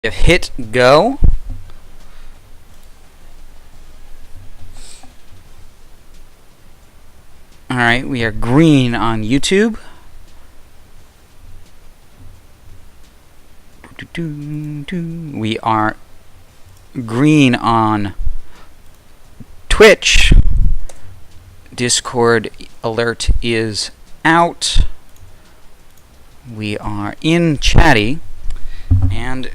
Hit go. Alright, we are green on YouTube. We are green on Twitch. Discord alert is out. We are in chatty. And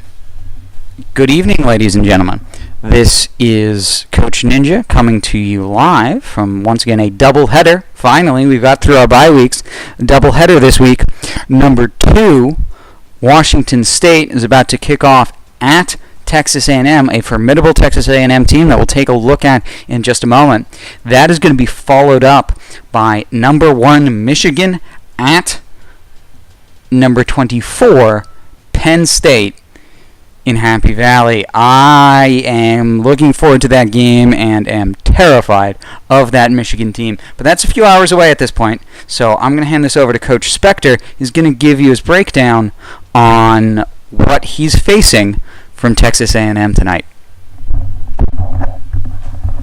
good evening, ladies and gentlemen. This is Coach Ninja coming to you live from, once again, a doubleheader. Finally, we got through our bye weeks. Doubleheader this week. Number 2, Washington State is about to kick off at Texas A&M, a formidable Texas A&M team that we'll take a look at in just a moment. That is going to be followed up by number 1, Michigan at number 24, Penn State in Happy Valley. I am looking forward to that game and am terrified of that Michigan team. But that's a few hours away at this point, so I'm going to hand this over to Coach Spectre. He's going to give you his breakdown on what he's facing from Texas A&M tonight.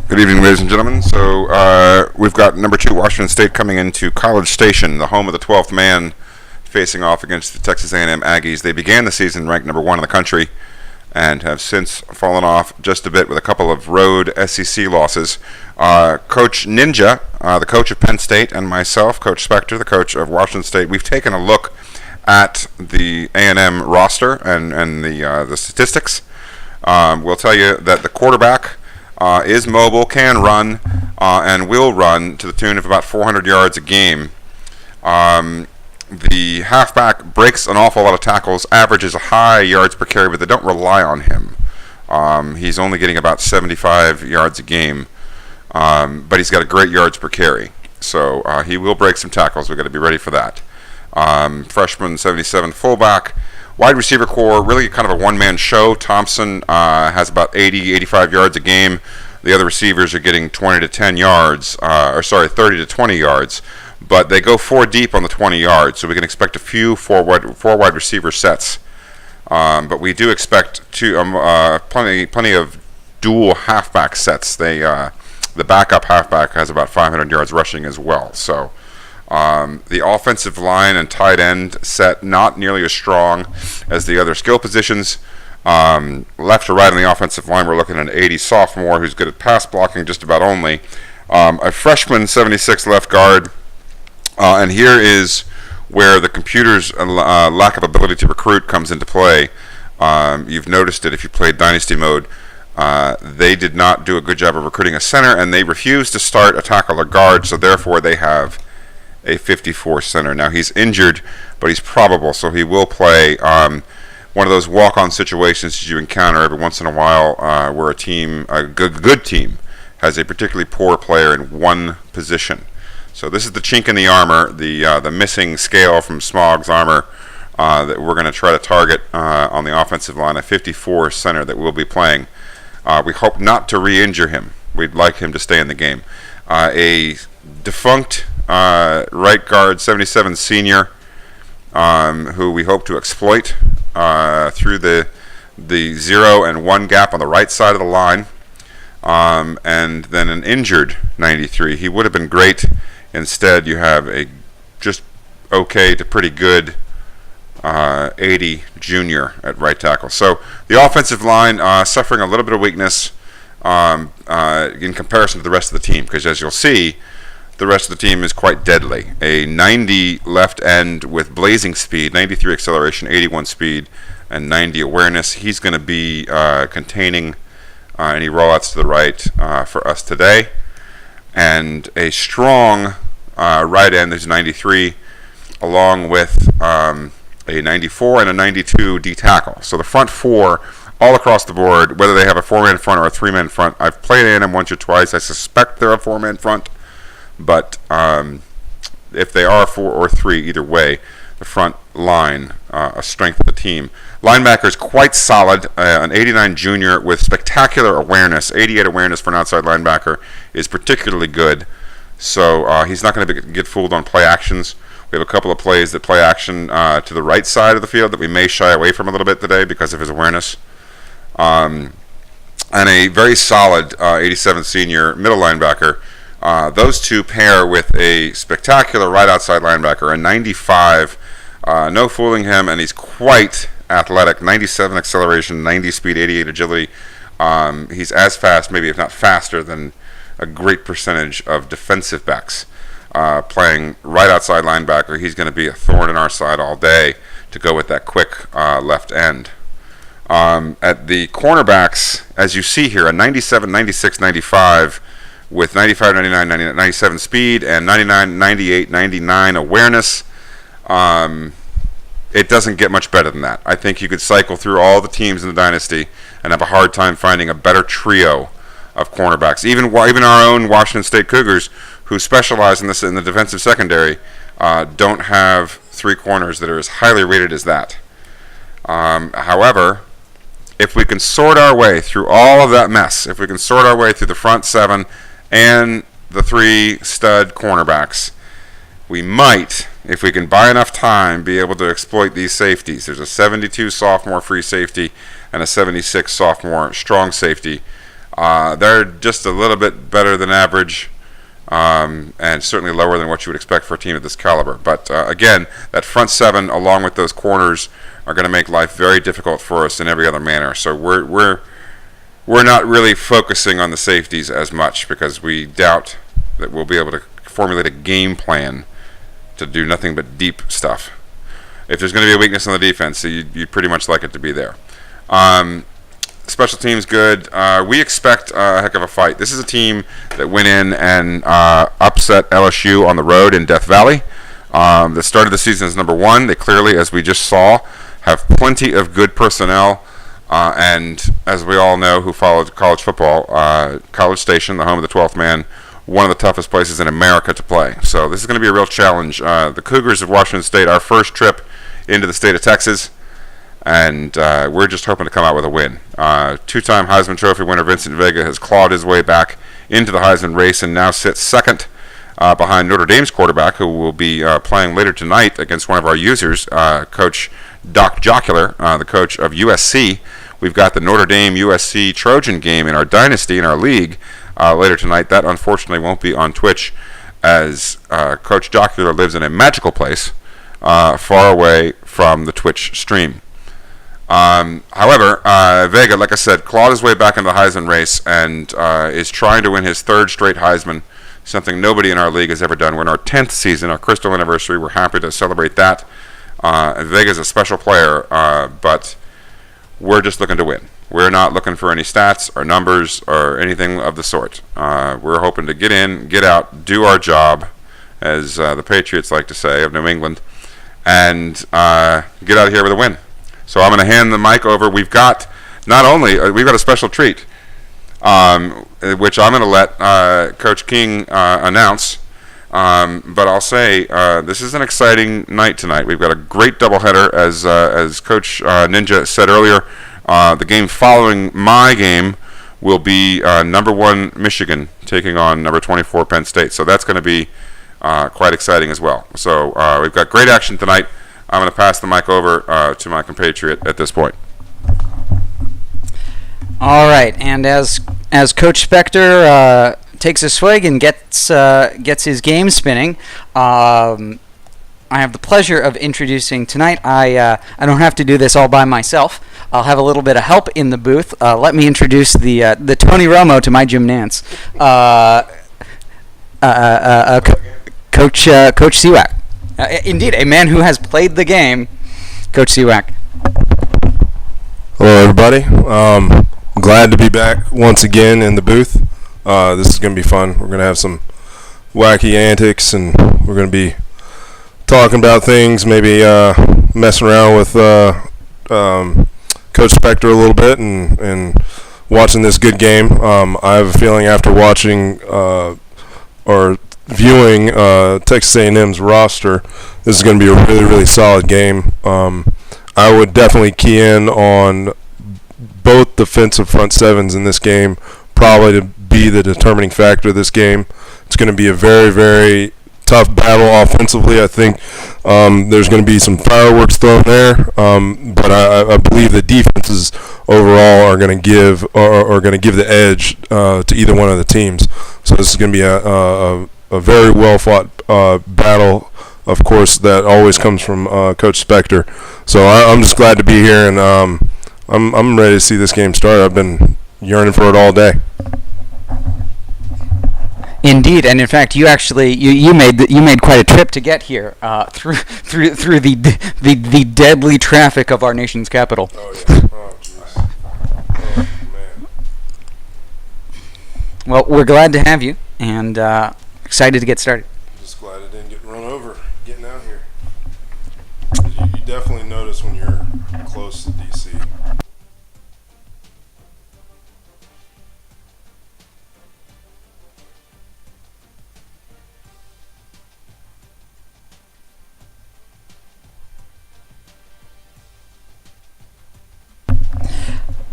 Good evening, ladies and gentlemen. So we've got number 2 Washington State coming into College Station, the home of the 12th man, facing off against the Texas A&M Aggies. They began the season ranked number 1 in the country and have since fallen off just a bit with a couple of road SEC losses. Coach Ninja, the coach of Penn State, and myself, Coach Spectre, the coach of Washington State, we've taken a look at the A&M roster and the statistics. We'll tell you that the quarterback is mobile, can run, and will run to the tune of about 400 yards a game. The halfback breaks an awful lot of tackles, averages a high yards per carry, but they don't rely on him. He's only getting about 75 yards a game, but he's got a great yards per carry. So he will break some tackles. We've got to be ready for that. Freshman 77 fullback. Wide receiver core, really kind of a one-man show. Thompson has about 85 yards a game. The other receivers are getting 30 to 20 yards. But they go 4 deep on the 20 yards, so we can expect a few four wide receiver sets. But we do expect plenty of dual halfback sets. The backup halfback has about 500 yards rushing as well. So the offensive line and tight end set not nearly as strong as the other skill positions. Left to right on the offensive line, we're looking at an 80 sophomore who's good at pass blocking just about only. A freshman 76 left guard. And here is where the computer's lack of ability to recruit comes into play. You've noticed it if you played Dynasty mode. They did not do a good job of recruiting a center, and they refused to start a tackle or guard, so therefore they have a 54 center. Now he's injured, but he's probable, so he will play. One of those walk-on situations you encounter every once in a while where a good team, has a particularly poor player in one position. So this is the chink in the armor, the missing scale from Smog's armor that we're going to try to target on the offensive line, a 54 center that we'll be playing. We hope not to re-injure him. We'd like him to stay in the game. A defunct right guard, 77 senior, who we hope to exploit through the 0 and 1 gap on the right side of the line. And then an injured 93. He would have been great. Instead, you have a just okay to pretty good 80 junior at right tackle. So the offensive line suffering a little bit of weakness in comparison to the rest of the team, because as you'll see, the rest of the team is quite deadly. A 90 left end with blazing speed, 93 acceleration, 81 speed, and 90 awareness. He's going to be containing any rollouts to the right for us today. And a strong right end, there's 93, along with a 94 and a 92 D tackle. So the front 4, all across the board, whether they have a 4-man front or a 3-man front. I've played A&M once or twice. I suspect they're a 4-man front, but if they are 4 or 3, either way, the front line, a strength of the team. Linebackers quite solid. An 89 junior with spectacular awareness. 88 awareness for an outside linebacker is particularly good. So he's not going to get fooled on play actions. We have a couple of plays that play action to the right side of the field that we may shy away from a little bit today because of his awareness. and a very solid 87 senior middle linebacker. Those two pair with a spectacular right outside linebacker, a 95. No fooling him, and he's quite athletic. 97 acceleration, 90 speed, 88 agility. He's as fast, maybe if not faster, than a great percentage of defensive backs. Playing right outside linebacker, he's going to be a thorn in our side all day to go with that quick left end. At the cornerbacks, as you see here, a 97, 96, 95 with 95, 99, 97 speed and 99, 98, 99 awareness. It doesn't get much better than that. I think you could cycle through all the teams in the dynasty and have a hard time finding a better trio of cornerbacks. Even our own Washington State Cougars, who specialize in this in the defensive secondary, don't have three corners that are as highly rated as that. However, if we can sort our way through all of that mess, if we can sort our way through the front seven and the three stud cornerbacks, we might, if we can buy enough time, be able to exploit these safeties. There's a 72 sophomore free safety and a 76 sophomore strong safety. They're just a little bit better than average, and certainly lower than what you would expect for a team of this caliber. But again, that front seven, along with those corners, are going to make life very difficult for us in every other manner. So we're not really focusing on the safeties as much because we doubt that we'll be able to formulate a game plan to do nothing but deep stuff. If there's going to be a weakness on the defense, you'd pretty much like it to be there. Special teams good. We expect a heck of a fight. This is a team that went in and upset LSU on the road in Death Valley. That started the season as number one. They clearly, as we just saw, have plenty of good personnel. And as we all know who followed college football, College Station, the home of the 12th man, one of the toughest places in America to play. So this is going to be a real challenge. The Cougars of Washington State, our first trip into the state of Texas, and we're just hoping to come out with a win. Two-time Heisman Trophy winner Vincent Vega has clawed his way back into the Heisman race and now sits second behind Notre Dame's quarterback, who will be playing later tonight against one of our users, Coach Doc Jocular, the coach of USC. We've got the Notre Dame USC Trojan game in our dynasty, in our league, later tonight. That unfortunately won't be on Twitch, as Coach Jocular lives in a magical place far away from the Twitch stream. However, Vega, like I said, clawed his way back into the Heisman race and is trying to win his third straight Heisman, something nobody in our league has ever done. We're in our 10th season, our crystal anniversary. We're happy to celebrate that. Vega's a special player, but we're just looking to win. We're not looking for any stats or numbers or anything of the sort. We're hoping to get in, get out, do our job, as the Patriots like to say, of New England, and get out of here with a win. So I'm going to hand the mic over. We've got we've got a special treat, which I'm going to let Coach King announce. But I'll say this is an exciting night tonight. We've got a great doubleheader, as Coach Ninja said earlier. The game following my game will be number 1 Michigan taking on number 24 Penn State. So that's going to be quite exciting as well. So we've got great action tonight. I'm going to pass the mic over to my compatriot at this point. All right, and as Coach Spectre takes a swig and gets his game spinning, I have the pleasure of introducing tonight. I don't have to do this all by myself. I'll have a little bit of help in the booth. Let me introduce the Tony Romo to my Jim Nance, Coach Seawack. Indeed, a man who has played the game, Coach Seawack. Hello, everybody. Glad to be back once again in the booth. This is going to be fun. We're going to have some wacky antics, and we're going to be talking about things, maybe messing around with Coach Spectre a little bit and watching this good game. I have a feeling after watching or viewing Texas A&M's roster, this is going to be a really, really solid game. I would definitely key in on both defensive front sevens in this game, probably to be the determining factor of this game. It's going to be a very, very tough battle offensively. I think there's going to be some fireworks thrown there, but I believe the defenses overall are going to give the edge to either one of the teams. So this is going to be a very well fought battle. Of course, that always comes from Coach Spectre. So I'm just glad to be here, and I'm ready to see this game start. I've been yearning for it all day. Indeed, and in fact, you actually you made quite a trip to get here through the deadly traffic of our nation's capital. Oh yeah. Oh jeez. Oh man. Well, we're glad to have you, and excited to get started. Just glad I didn't get run over getting out here. You definitely notice when you're close to DC.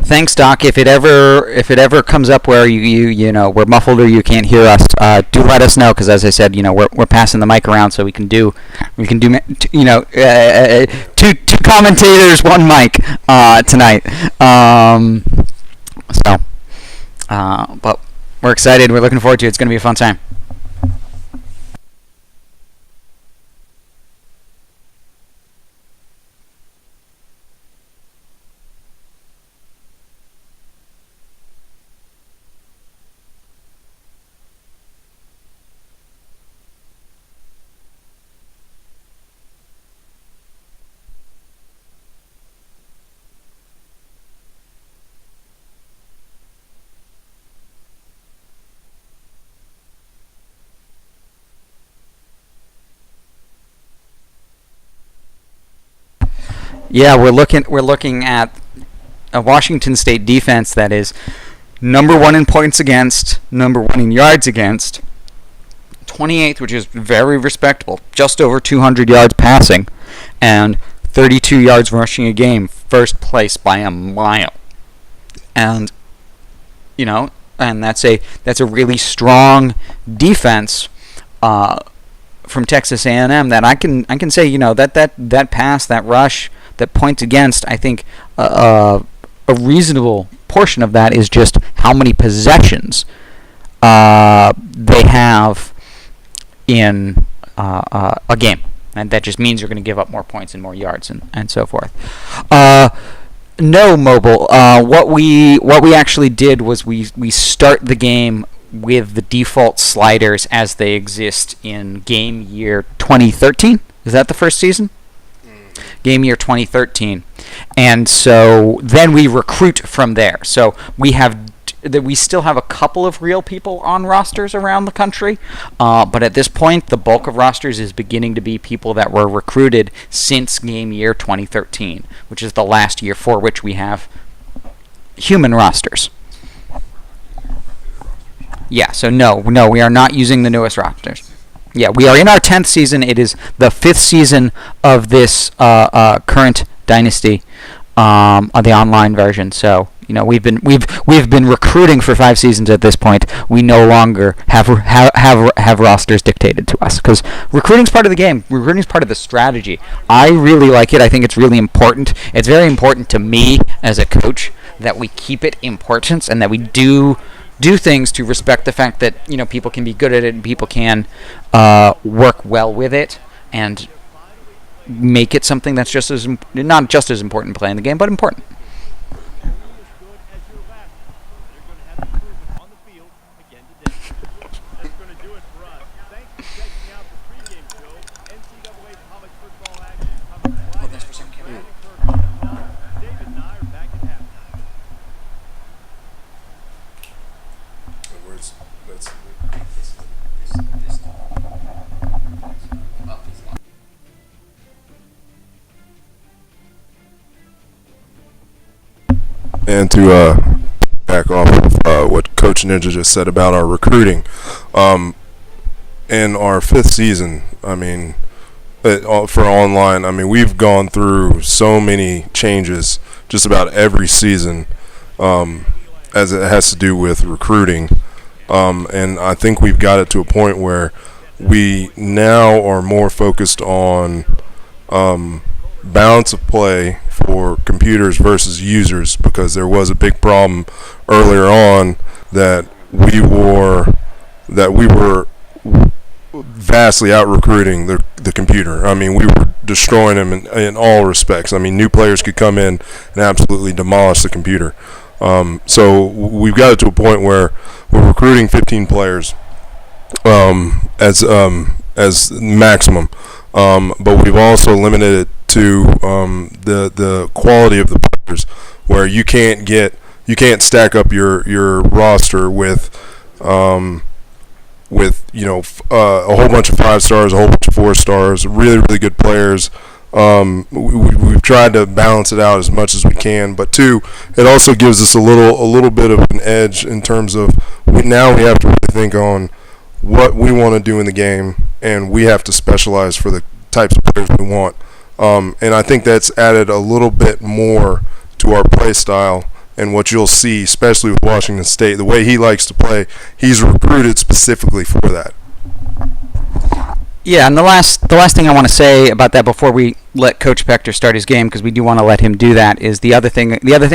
Thanks, Doc. If it ever comes up where you know we're muffled or you can't hear us, do let us know, because as I said, we're passing the mic around, so we can do two commentators, one mic tonight. But we're excited. We're looking forward to it. It's going to be a fun time. Yeah, we're looking at a Washington State defense that is number 1 in points against, number 1 in yards against, 28th, which is very respectable, just over 200 yards passing, and 32 yards rushing a game, first place by a mile. And and that's a really strong defense from Texas A&M that I can say that pass, that rush, that points against, I think a reasonable portion of that is just how many possessions they have in a game, and that just means you're going to give up more points and more yards and so forth. No, Mobile. What we actually did was we start the game with the default sliders as they exist in game year 2013. Is that the first season? Game year 2013, and so then we recruit from there. So we still have a couple of real people on rosters around the country, but at this point, the bulk of rosters is beginning to be people that were recruited since game year 2013, which is the last year for which we have human rosters. Yeah, so no, we are not using the newest rosters. Yeah, we are in our 10th season. It is the 5th season of this current dynasty, on the online version. So we've been recruiting for 5 seasons at this point. We no longer have rosters dictated to us, because recruiting's part of the game. Recruiting's part of the strategy. I really like it. I think it's really important. It's very important to me as a coach that we keep it important and that we do things to respect the fact that people can be good at it and people can work well with it and make it something that's not just as important playing the game, but important. And to back off of what Coach Ninja just said about our recruiting, in our 5th season, I mean, for online, I mean, we've gone through so many changes just about every season, as it has to do with recruiting, and I think we've got it to a point where we now are more focused on balance of play for computers versus users, because there was a big problem earlier on that we were vastly out recruiting the computer. I mean, we were destroying them in all respects. I mean, new players could come in and absolutely demolish the computer. So we've got it to a point where we're recruiting 15 players as maximum, but we've also limited it to the quality of the players, where you can't stack up your roster with a whole bunch of 5 stars, a whole bunch of 4 stars, really good players. We've tried to balance it out as much as we can, but two, it also gives us a little bit of an edge in terms of now we have to really think on what we want to do in the game, and we have to specialize for the types of players we want. And I think that's added a little bit more to our play style. And what you'll see, especially with Washington State, the way he likes to play, he's recruited specifically for that. Yeah, and the last thing I want to say about that before we let Coach Spectre start his game, because we do want to let him do that, is the other thing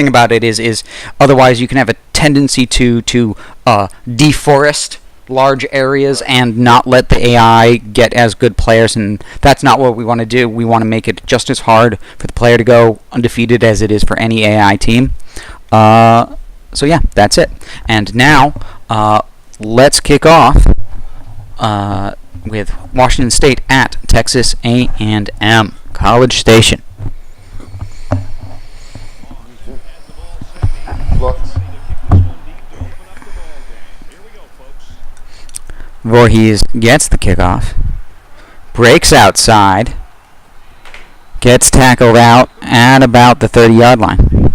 about it is otherwise you can have a tendency to deforest large areas and not let the AI get as good players, and that's not what we want to do. We want to make it just as hard for the player to go undefeated as it is for any AI team. So yeah, that's it. And now, let's kick off with Washington State at Texas A&M College Station. Voorhees gets the kickoff, breaks outside, gets tackled out at about the 30-yard line.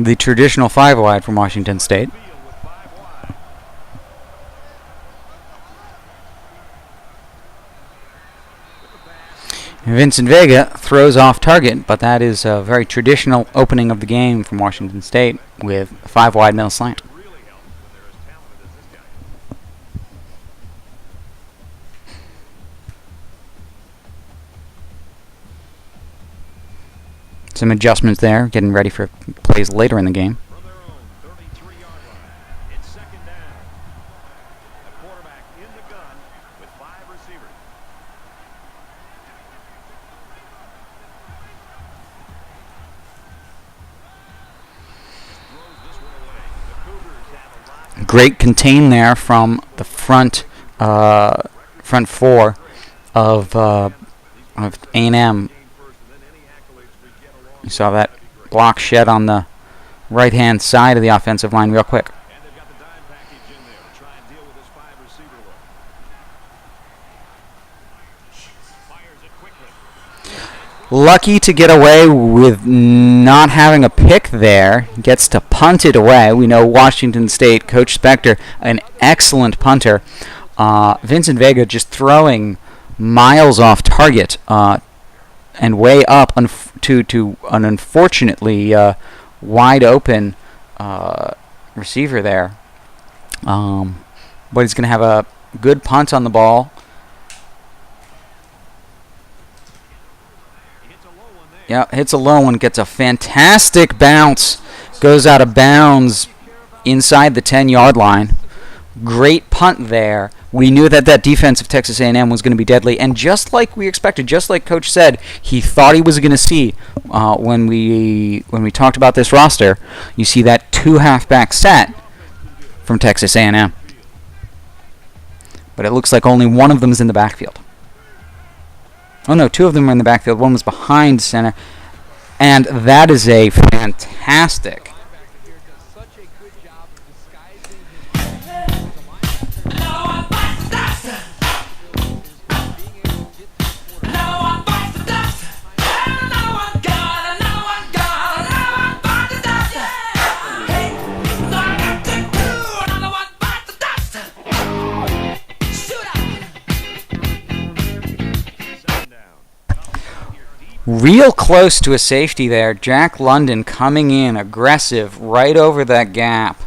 The traditional 5-wide from Washington State. Vincent Vega throws off target, but that is a very traditional opening of the game from Washington State with a 5-wide middle slant. Some adjustments there, getting ready for plays later in the game. From their own 33-yard line, it's second down. The quarterback in the gun with 5 receivers. Great contain there from the front four of A&M. You saw that block shed on the right-hand side of the offensive line real quick. And they've got the dime package in there to try and deal with this 5-receiver look. Fires it quickly. Lucky to get away with not having a pick there. Gets to punt it away. We know Washington State, Coach Spectre, an excellent punter. Vincent Vega just throwing miles off target and way up to an unfortunately wide open receiver there. But he's going to have a good punt on the ball. Yeah, hits a low one, gets a fantastic bounce, goes out of bounds inside the 10-yard line. Great punt there. We knew that defense of Texas A&M was going to be deadly, and just like we expected, just like Coach said, he thought he was going to see when we talked about this roster. You see that 2 halfback set from Texas A&M, but it looks like only one of them is in the backfield. Oh no, 2 of them are in the backfield. One was behind center, and that is a fantastic. real close to a safety there. Jack London coming in aggressive right over that gap.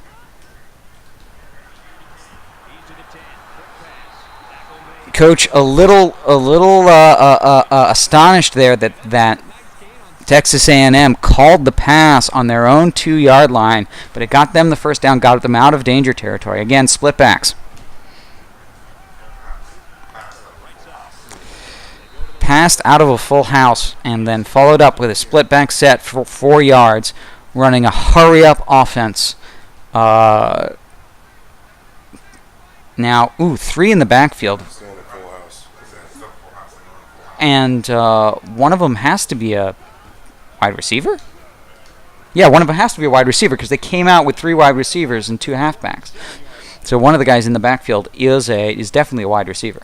Coach, a little astonished there that Texas A&M called the pass on their own 2-yard line, but it got them the first down, got them out of danger territory. Again, split backs. Passed out of a full house and then followed up with a split back set for 4 yards, running a hurry-up offense. Now, 3 in the backfield. And one of them has to be a wide receiver? Yeah, one of them has to be a wide receiver because they came out with 3 wide receivers and 2 halfbacks. So one of the guys in the backfield is definitely a wide receiver.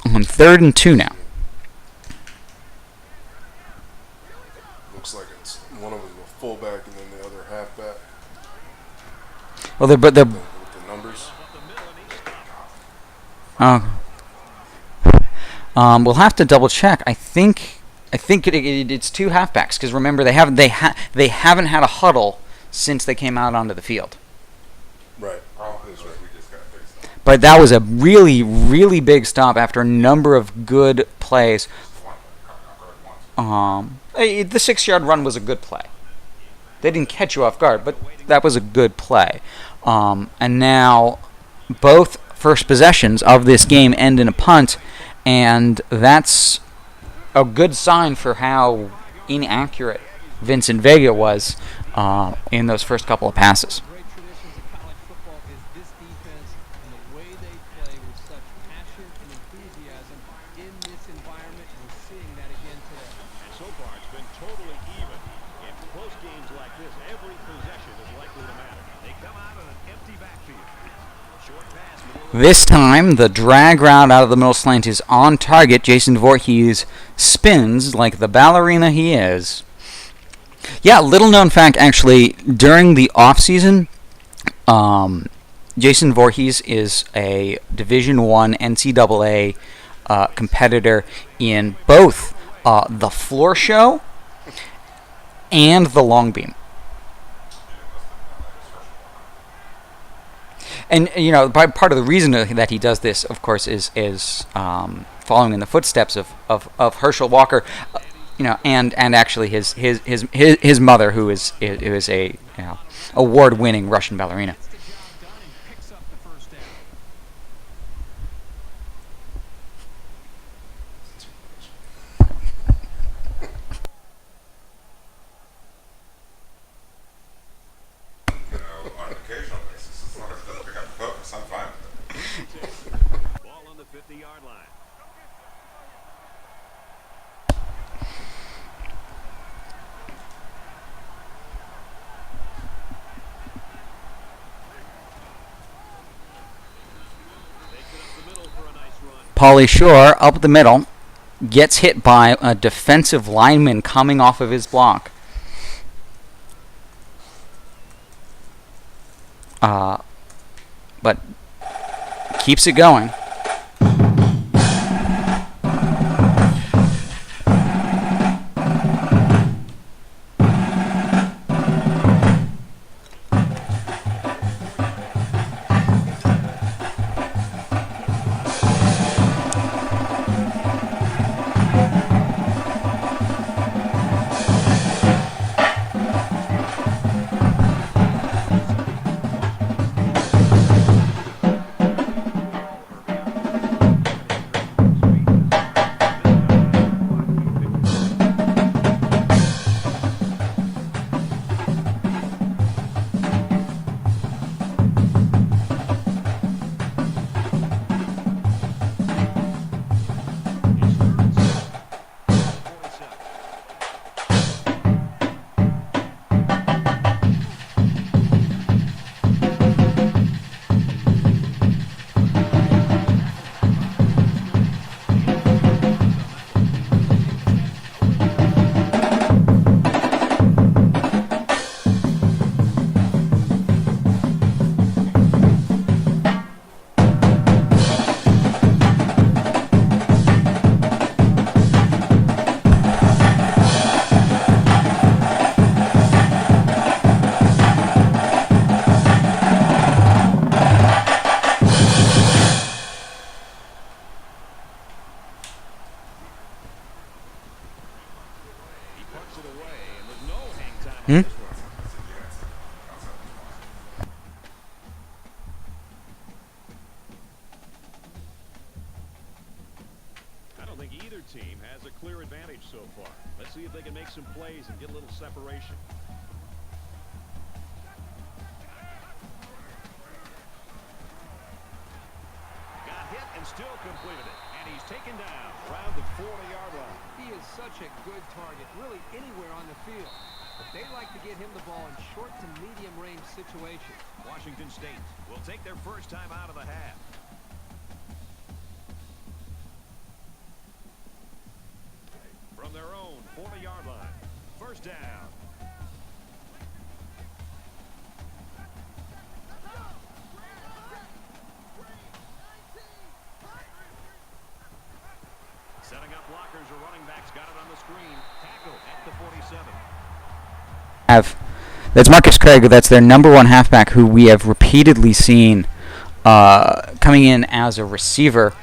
On 3rd and 2 now. Looks like it's one of them a fullback and then the other halfback. Well, they're With the numbers. We'll have to double check. I think it's 2 halfbacks because remember they haven't had a huddle since they came out onto the field. Right. But that was a really, really big stop after a number of good plays. The 6-yard run was a good play. They didn't catch you off guard, but that was a good play. And now both first possessions of this game end in a punt, and that's a good sign for how inaccurate Vincent Vega was in those first couple of passes. This time, the drag route out of the middle slant is on target. Jason Voorhees spins like the ballerina he is. Yeah, little known fact, actually, during the offseason, Jason Voorhees is a Division I NCAA competitor in both the floor show and the long beam. And part of the reason that he does this, of course, is following in the footsteps of Herschel Walker, and actually his mother, who is a award-winning Russian ballerina. Pauly Shore up the middle gets hit by a defensive lineman coming off of his block. But keeps it going. Hmm? I don't think either team has a clear advantage so far. Let's see if they can make some plays and get a little separation. Got hit and still completed it. And he's taken down around the 40-yard line. He is such a good target, really anywhere on the field. But they like to get him the ball in short to medium range situations. Washington State will take their first time out of the half. From their own 40-yard line. First down. Setting up blockers or running backs. Got it on the screen. Tackle at the 47. That's Marcus Craig. That's their number one halfback, who we have repeatedly seen coming in as a receiver.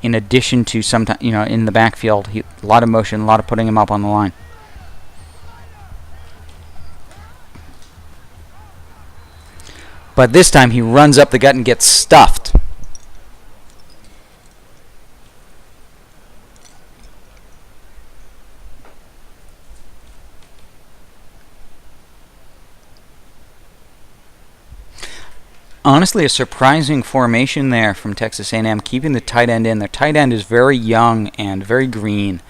In addition to sometimes, in the backfield, a lot of motion, a lot of putting him up on the line. But this time he runs up the gut and gets stuffed. Honestly, a surprising formation there from Texas A&M, keeping the tight end in. Their tight end is very young and very green.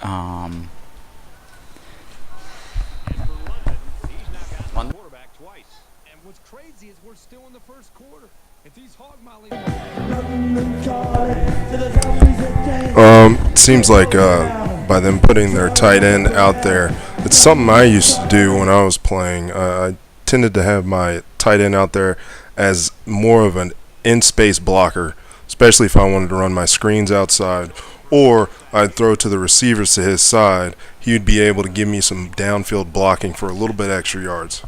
And for London, he's now got the quarterback twice. And what's crazy is we're still in the first quarter. If he's hog molly, Seems like by them putting their tight end out there, it's something I used to do when I was playing. I tended to have my tight end out there as more of an in-space blocker, especially if I wanted to run my screens outside, or I'd throw to the receivers to his side. He'd be able to give me some downfield blocking for a little bit extra yards.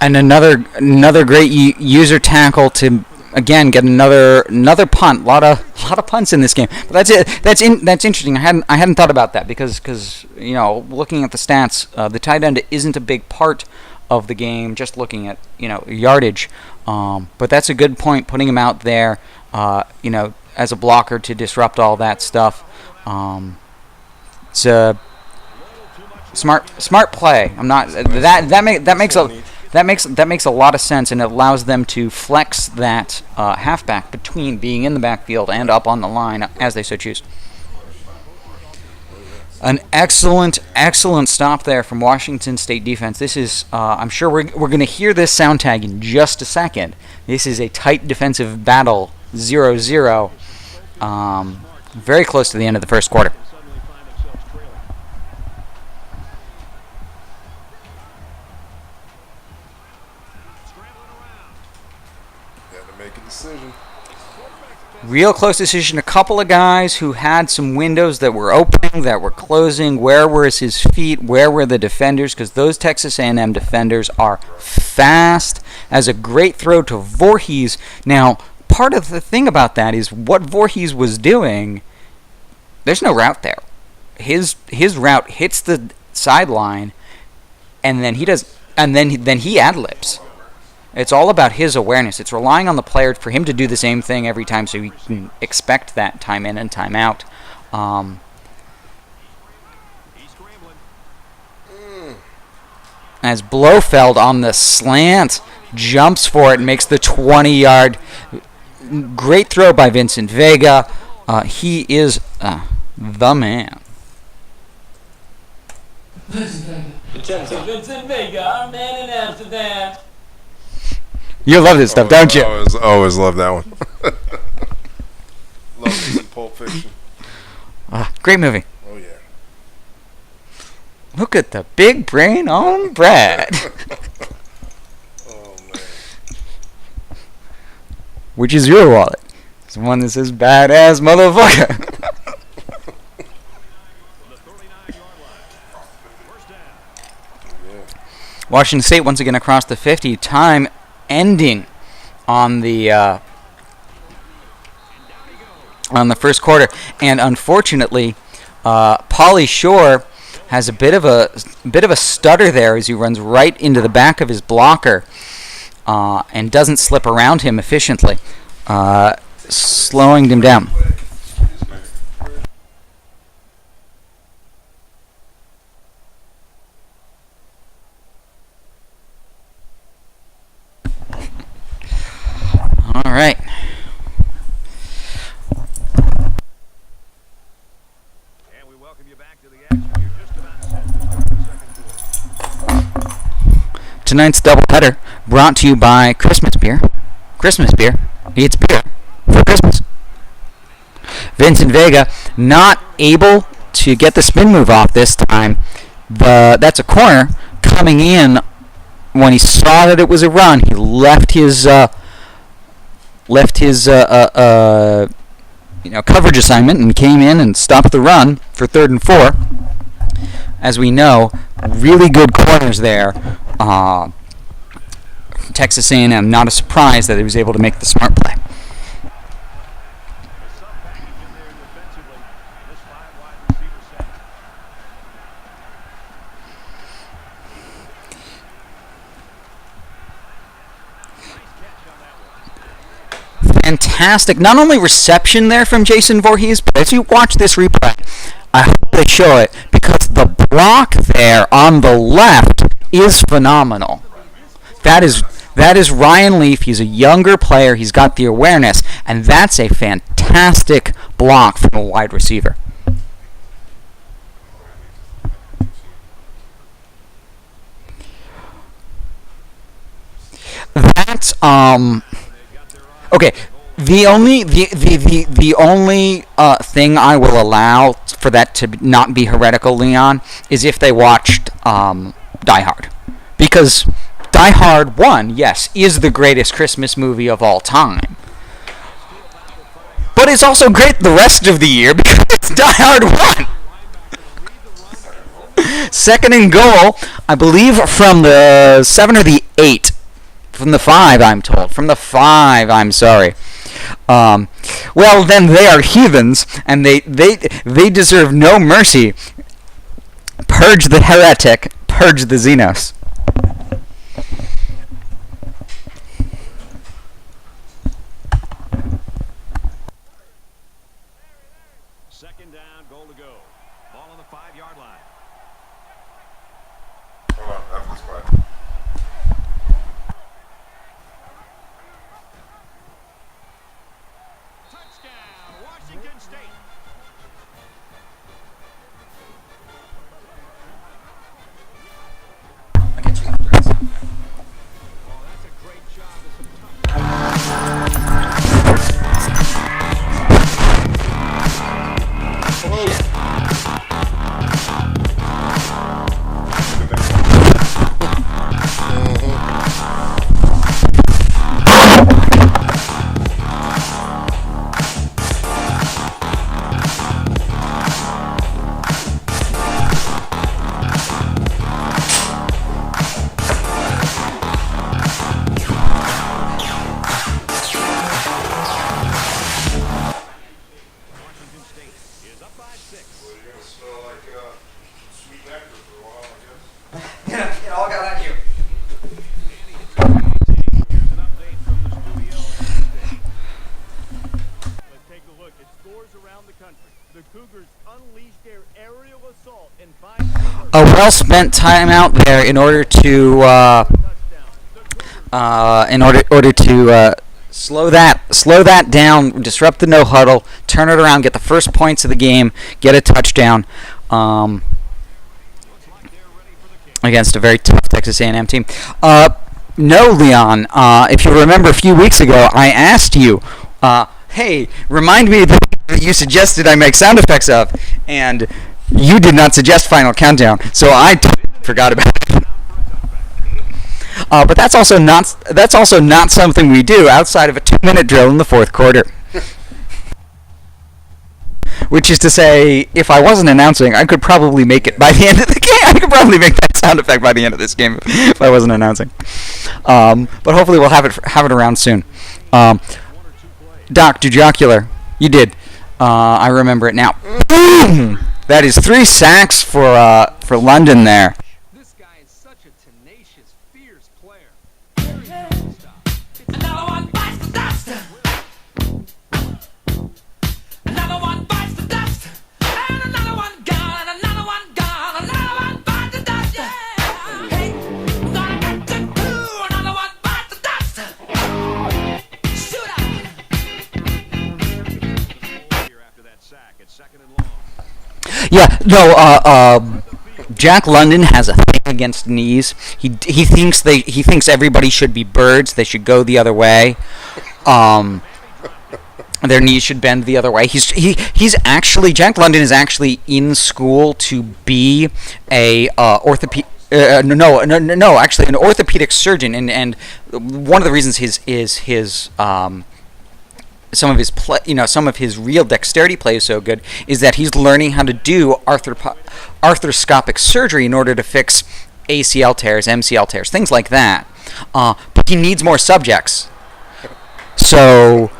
And another great user tackle to again get another punt. A lot of punts in this game. But that's it. That's interesting. I hadn't thought about that because looking at the stats, the tight end isn't a big part of the game. Just looking at yardage. But that's a good point. Putting him out there, as a blocker to disrupt all that stuff. It's a smart play. I'm not that makes a lot of sense, and it allows them to flex that halfback between being in the backfield and up on the line as they so choose. An excellent stop there from Washington State defense. This is, I'm sure we're going to hear this sound tag in just a second. This is a tight defensive battle, 0-0, very close to the end of the first quarter. Suddenly find themselves trailing. Scrambling around. Got to make a decision. Real close decision. A couple of guys who had some windows that were opening, that were closing. Where was his feet? Where were the defenders? Because those Texas A&M defenders are fast. As a great throw to Voorhees. Now, part of the thing about that is what Voorhees was doing. There's no route there. His route hits the sideline, and then he ad-libs. It's all about his awareness. It's relying on the player for him to do the same thing every time, so he can expect that time in and time out. He's scrambling. As Blofeld on the slant jumps for it and makes the 20-yard. Great throw by Vincent Vega. He is the man. Vincent Vega, our man in Amsterdam. You love this stuff, don't you? Always love that one. Love some Pulp Fiction. Great movie. Oh, yeah. Look at the big brain on Brad. Oh, man. Which is your wallet? It's the one that says badass motherfucker. From the 39-yard line. First down. Washington State once again across the 50. Time ending on the on the first quarter, and unfortunately, Pauly Shore has a bit of a stutter there as he runs right into the back of his blocker and doesn't slip around him efficiently, slowing him down. All right. And we welcome you back to the action. You're just about set to start the second quarter. Tonight's doubleheader brought to you by Christmas beer. Christmas beer. It's beer for Christmas. Vincent Vega not able to get the spin move off this time. That's a corner coming in. When he saw that it was a run, he left his coverage assignment and came in and stopped the run for 3rd and 4. As we know, really good corners there. Texas A&M, not a surprise that he was able to make the smart play. The sub package in there defensively. This 5 wide receiver set. Nice catch on that one. Fantastic, not only reception there from Jason Voorhees, but as you watch this replay, I hope they show it, because the block there on the left is phenomenal. That is Ryan Leaf. He's a younger player. He's got the awareness, and that's a fantastic block from a wide receiver. That's okay. The only thing I will allow for that to not be heretical, Leon, is if they watched Die Hard, because Die Hard 1, yes, is the greatest Christmas movie of all time. But it's also great the rest of the year because it's Die Hard 1. Second and goal, I believe, from the 7 or the 8. From the 5, I'm told. From the 5, I'm sorry. Well, then they are heathens, and they deserve no mercy. Purge the heretic, purge the Xenos. Second down, goal to go. Ball on the 5-yard line. Hold on, after this play. Touchdown, Washington State. Well, that's a great job. This is tough. Washington State is up by 6. You're going to smell like sweet nectar for a while, I guess. It all got on you. Here's an update from the studio. Let's take a look at scores around the country. The Cougars unleashed their aerial assault in 5 A well-spent timeout there in order to slow that down, disrupt the no huddle, turn it around, get the first points of the game, get a touchdown against a very tough Texas A&M team. No, Leon, if you remember a few weeks ago, I asked you, hey, remind me that you suggested I make sound effects of, and you did not suggest Final Countdown, so I forgot about it. But that's also not something we do outside of a 2-minute drill in the 4th quarter. Which is to say, if I wasn't announcing, I could probably make it by the end of the game. I could probably make that sound effect by the end of this game if I wasn't announcing. But hopefully we'll have it around soon. Doc, Jocular, you did. I remember it now. Boom! That is 3 sacks for London there. This guy is such a tenacious, fierce player. Very hard to stop. Another one bites the dust. Another one bites the dust. And another one gone. And another one gone. Another one bites the dust. Yeah. Hey, gonna get to do. Another one bites the dust. Shoot up. Here after that sack, it's 2nd and long. Yeah, no. Jack London has a thing against knees. He thinks everybody should be birds. They should go the other way. Their knees should bend the other way. He's actually, Jack London is actually in school to be a actually an orthopedic surgeon, and one of the reasons his some of his real dexterity play is so good is that he's learning how to do arthroscopic surgery in order to fix ACL tears, MCL tears, things like that. But he needs more subjects. So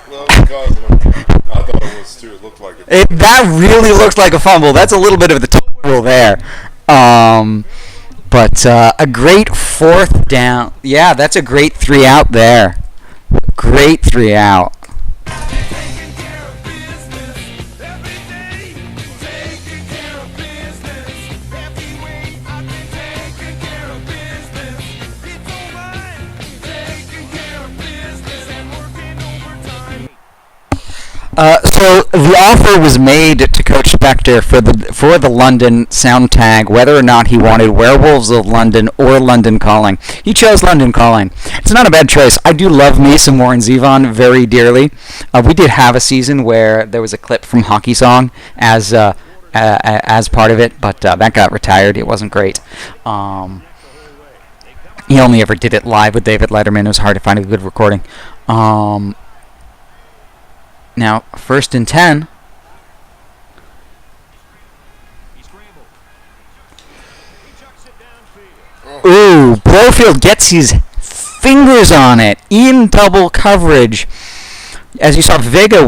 I thought it was too. It looked like it. that really looks like a fumble. That's a little bit of the total there. But a great 4th down. Yeah, that's a great 3 out there. Great 3 out. So the offer was made to Coach Spectre for the London sound tag, whether or not he wanted Werewolves of London or London Calling. He chose London Calling. It's not a bad choice. I do love me some Warren Zevon very dearly. We did have a season where there was a clip from Hockey Song as part of it, but that got retired. It wasn't great. He only ever did it live with David Letterman. It was hard to find a good recording. Now, 1st and 10. He scrambled. He chucks it downfield. Ooh, Blofield gets his fingers on it in double coverage. As you saw, Vega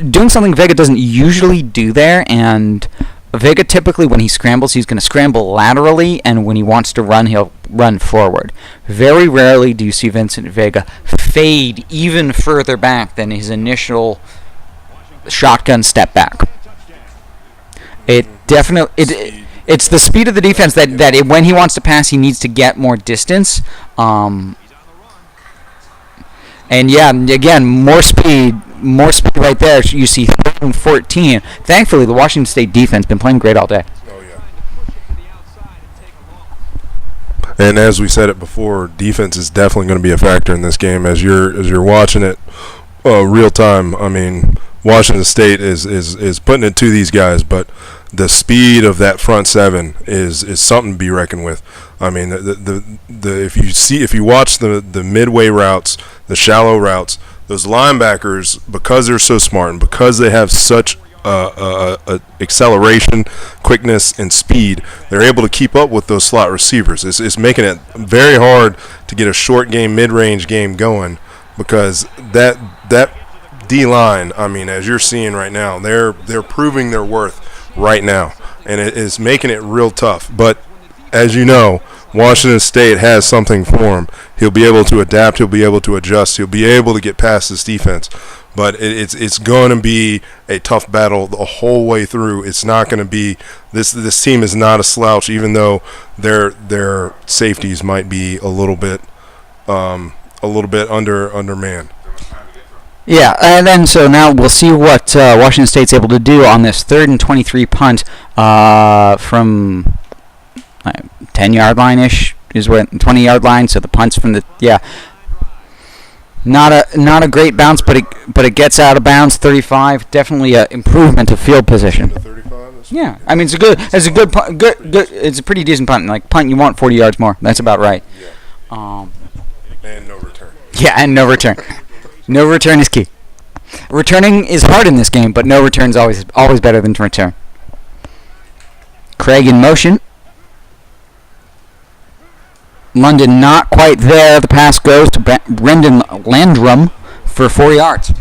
doing something Vega doesn't usually do there, and Vega typically, when he scrambles, he's going to scramble laterally, and when he wants to run, he'll run forward. Very rarely do you see Vincent Vega fade even further back than his initial shotgun step back. It definitely it's the speed of the defense that when he wants to pass, he needs to get more distance. And yeah, again, more speed right there. You see 3rd and 14. Thankfully, the Washington State defense been playing great all day. Oh yeah. And as we said it before, defense is definitely going to be a factor in this game. As you're watching it real time, I mean, Washington State is putting it to these guys, but the speed of that front 7 is something to be reckoned with. I mean, if you watch the midway routes, the shallow routes, those linebackers, because they're so smart and because they have such acceleration, quickness, and speed, they're able to keep up with those slot receivers. It's making it very hard to get a short game, mid-range game going, because that D-line, I mean, as you're seeing right now, they're proving their worth right now, and it is making it real tough. But as you know, Washington State has something for him. He'll be able to adapt. He'll be able to adjust. He'll be able to get past this defense. But it's going to be a tough battle the whole way through. It's not going to be this team is not a slouch, even though their safeties might be a little bit undermanned. Yeah, and then so now we'll see what Washington State's able to do on this 3rd and 23 punt from 10-yard line-ish is what 20-yard line. So the punt's from the not a great bounce, but it gets out of bounds. 35, definitely an improvement of field position. 35. Yeah, I mean it's a good punt. Good. It's a pretty decent punt. Like punt, you want 40 yards more. That's about right. Yeah. And no return. Yeah, and no return. No return is key. Returning is hard in this game, but no return is always better than to return. Craig in motion. London not quite there. The pass goes to Brendan Landrum for 4 yards.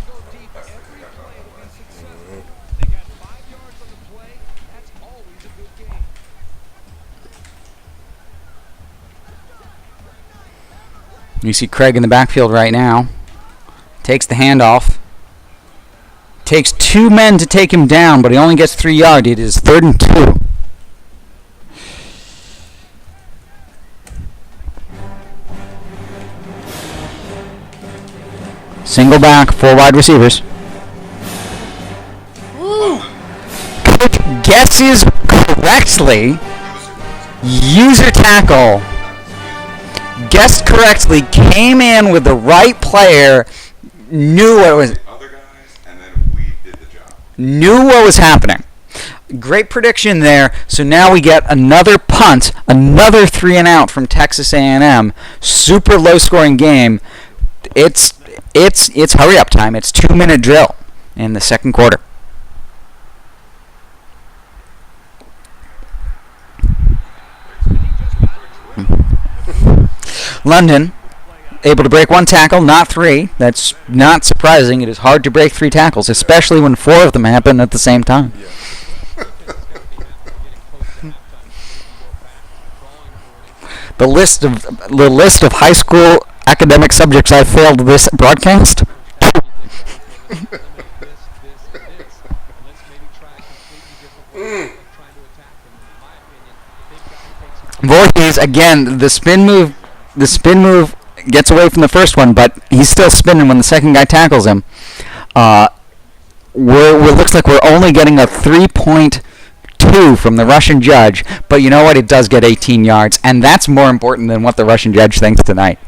You see Craig in the backfield right now. Takes the handoff. Takes 2 men to take him down, but he only gets 3 yards. It is 3rd and 2. Single back, 4 wide receivers. Coach guesses correctly. User tackle. Guessed correctly, came in with the right player, knew what was Other guys, and then we did the job. knew what was happening. Great prediction there. So now we get another punt, another 3 and out from Texas A&M. Super low scoring game. It's hurry up time. It's 2-minute drill in the second quarter. London able to break 1 tackle, not 3. That's not surprising. It is hard to break 3 tackles, especially when 4 of them happen at the same time. The list of high school academic subjects I failed this broadcast. Voorhees again. The spin move gets away from the first one, but he's still spinning when the second guy tackles him. Looks like we're only getting a 3.2 from the Russian judge, but you know what? It does get 18 yards, and that's more important than what the Russian judge thinks tonight.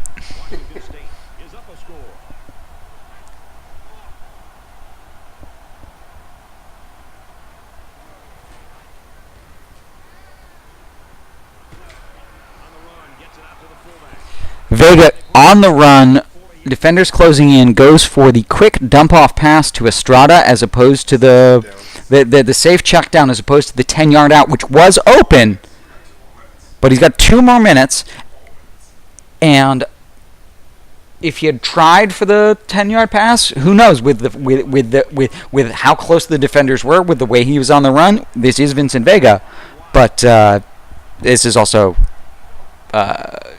Vega on the run, defenders closing in, goes for the quick dump-off pass to Estrada as opposed to the safe check down as opposed to the 10-yard out, which was open. But he's got 2 more minutes, and if he had tried for the 10-yard pass, who knows? With how close the defenders were, with the way he was on the run, this is Vincent Vega, but this is also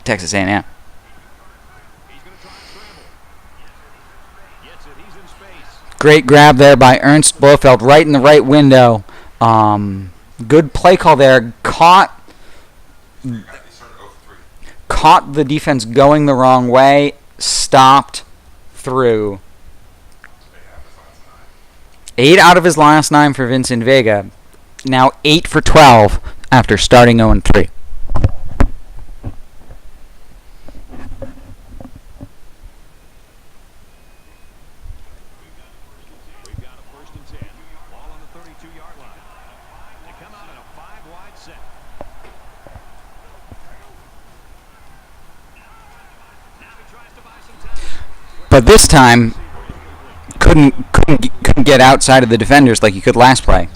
Texas A&M. Great grab there by Ernst Blofeld, right in the right window. Good play call there. Caught the defense going the wrong way. Stopped through. 8 out of his last 9 for Vincent Vega. Now 8 for 12 after starting 0-3. But this time, couldn't get outside of the defenders like he could last play.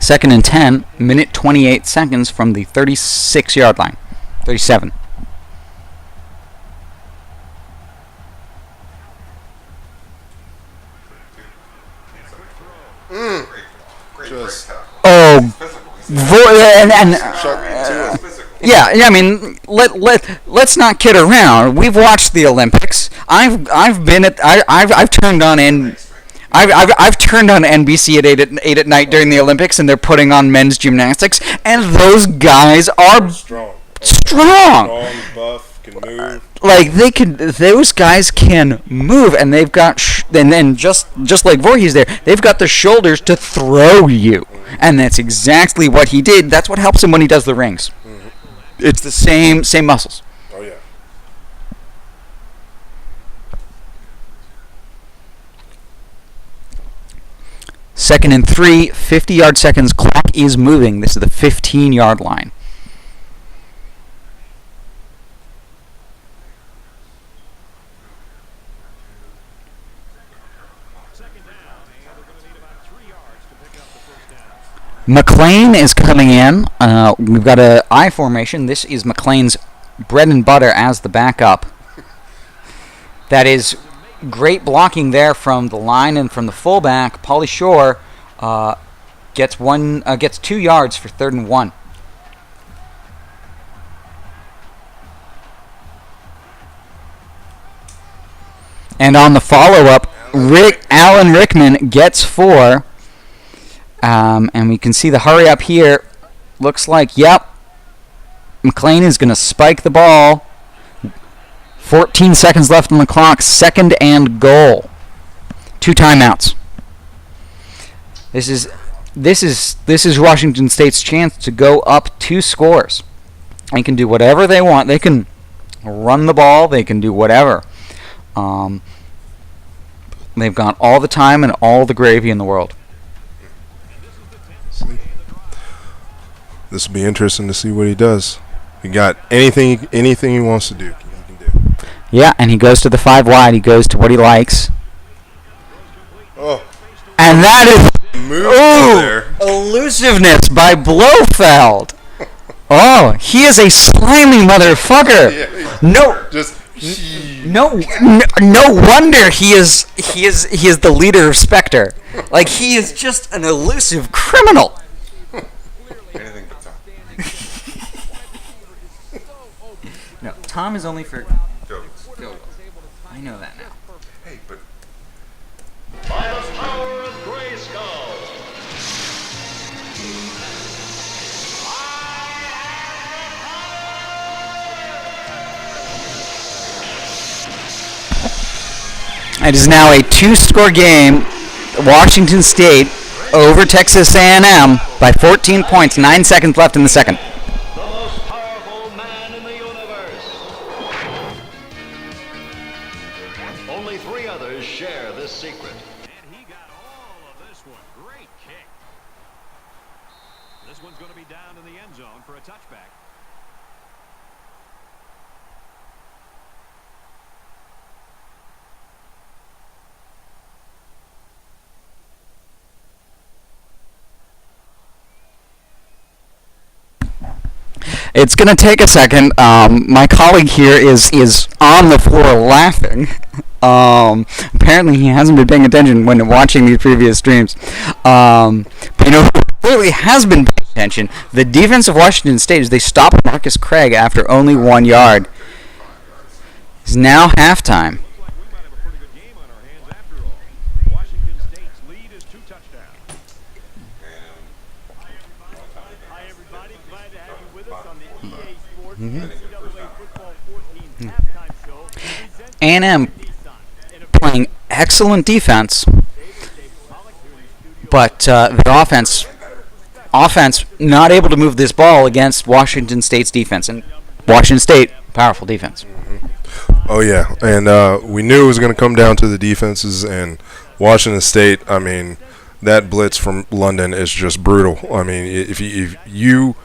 Second and 10, minute 28 seconds from the 36-yard line. 37. Yeah, I mean, let's not kid around. We've watched the Olympics. I've turned on I've turned on NBC at 8 at night during the Olympics, and they're putting on men's gymnastics, and those guys are strong. Buff, can move. Like those guys can move, and they've got and then just like Voorhees there, they've got the shoulders to throw you, and that's exactly what he did. That's what helps him when he does the rings. Mm-hmm. It's the same muscles. Oh yeah. Second and 3, 50-yard seconds. Clock is moving. This is the 15-yard line. McLean is coming in. We've got a I formation. This is McLean's bread and butter as the backup. That is great blocking there from the line and from the fullback. Pauly Shore gets 2 yards for 3rd and 1. And on the follow-up, Alan Rickman gets 4. And we can see the hurry up here. Looks like, yep, McLean is going to spike the ball. 14 seconds left on the clock. 2nd and goal. 2 timeouts. This is Washington State's chance to go up 2 scores. They can do whatever they want. They can run the ball. They can do whatever. They've got all the time and all the gravy in the world. This will be interesting to see what he does. He got anything he wants to do. He can do. Yeah, and he goes to the 5 wide. He goes to what he likes. Oh, And that is there. elusiveness by Blofeld. Oh, he is a slimy motherfucker. Yeah, No, just no wonder he is the leader of Spectre. Like, he is just an elusive criminal. Anything but Tom. No, Tom is only for Jokes. field goals. I know that now. Hey, but By the power of Grayskull. It is now a 2-score game. Washington State over Texas A&M by 14 points. 9 seconds left in the second. The most powerful man in the universe. Only 3 others share this secret. And he got all of this one. Great kick. This one's going to be down in the end zone for a touchback. It's going to take a second. My colleague here is on the floor laughing. Apparently he hasn't been paying attention when watching these previous streams. But you know who clearly has been paying attention? The defense of Washington State, as they stop Marcus Craig after only 1 yard. It's now halftime. We might have a pretty good game on our hands after all. Washington State's lead is 2 touchdowns. Hi, everybody. Glad to have you with us on the EA Sports NCAA Football 14 halftime show. A&M playing excellent defense, but the offense not able to move this ball against Washington State's defense. And Washington State, powerful defense. Oh yeah, and we knew it was going to come down to the defenses, and Washington State. I mean, that blitz from London is just brutal. I mean, if you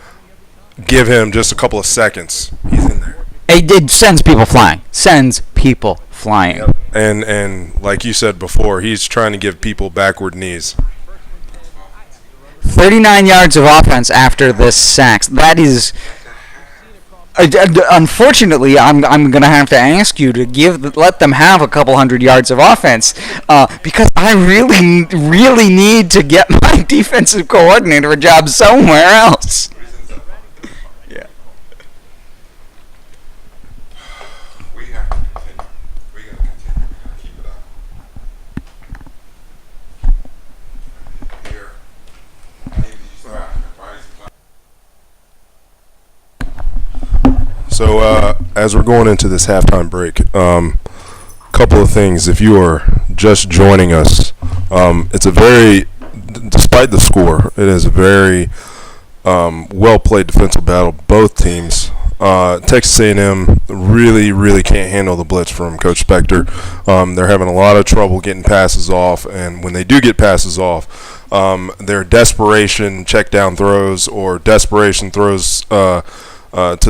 give him just a couple of seconds, he's in there. It sends people flying. Sends people flying. And like you said before, he's trying to give people backward knees. 39 yards of offense after this sacks. That is. Unfortunately, I'm going to have to ask you to let them have a couple hundred yards of offense because I really need to get my defensive coordinator a job somewhere else. Yeah. we have to continue. We got to continue. We got to keep it up. Here. I need these So as we're going into this halftime break, couple of things. If you are just joining us, it's a very, despite the score, it is a very well played defensive battle. Both teams. Texas A&M really can't handle the blitz from Coach Spectre. They're having a lot of trouble getting passes off, and when they do get passes off, their desperation check down throws or desperation throws to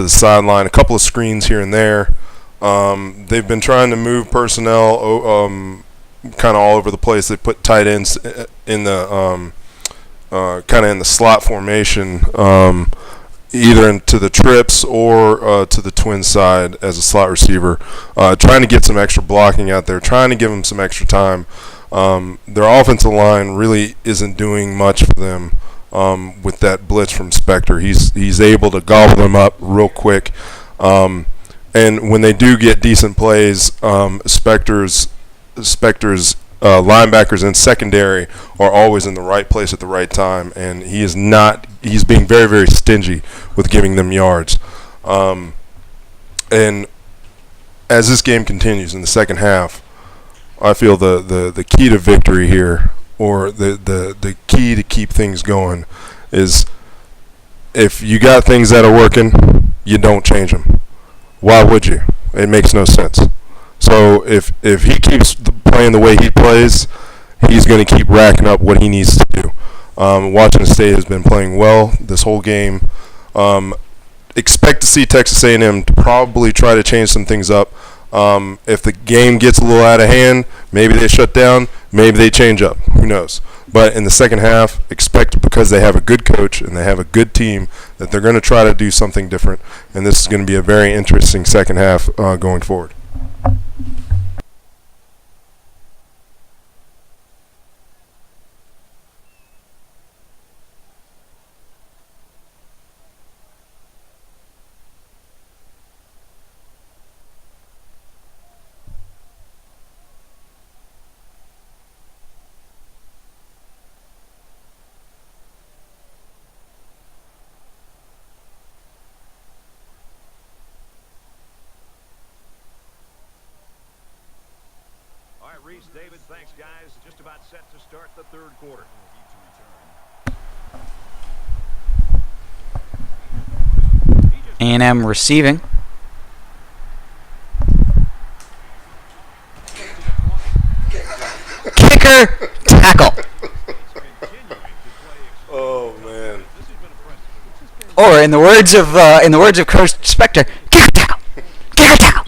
the sideline, a couple of screens here and there. They've been trying to move personnel kind of all over the place. They put tight ends in the kind of in the slot formation, either into the trips or to the twin side as a slot receiver, trying to get some extra blocking out there, trying to give them some extra time. Their offensive line really isn't doing much for them with that blitz from Spectre. He's able to gobble them up real quick. And when they do get decent plays, Spectre's linebackers and secondary are always in the right place at the right time, and he's being very, very stingy with giving them yards. And as this game continues in the second half, I feel the key to victory here, or the key to keep things going, is if you got things that are working, you don't change them. Why would you? It makes no sense. So if he keeps playing the way he plays, he's going to keep racking up what he needs to do. Washington State has been playing well this whole game. Expect to see Texas A&M to probably try to change some things up. If the game gets a little out of hand, maybe they shut down, maybe they change up. Who knows? But in the second half, expect, because they have a good coach and they have a good team, that they're going to try to do something different. And this is going to be a very interesting second half going forward. All right, Reese, David, thanks, guys. Just about set to start the third quarter. A&M receiving. Kicker, tackle. Oh man! Or in the words of Coach Spectre, kicker, tackle, kicker, tackle.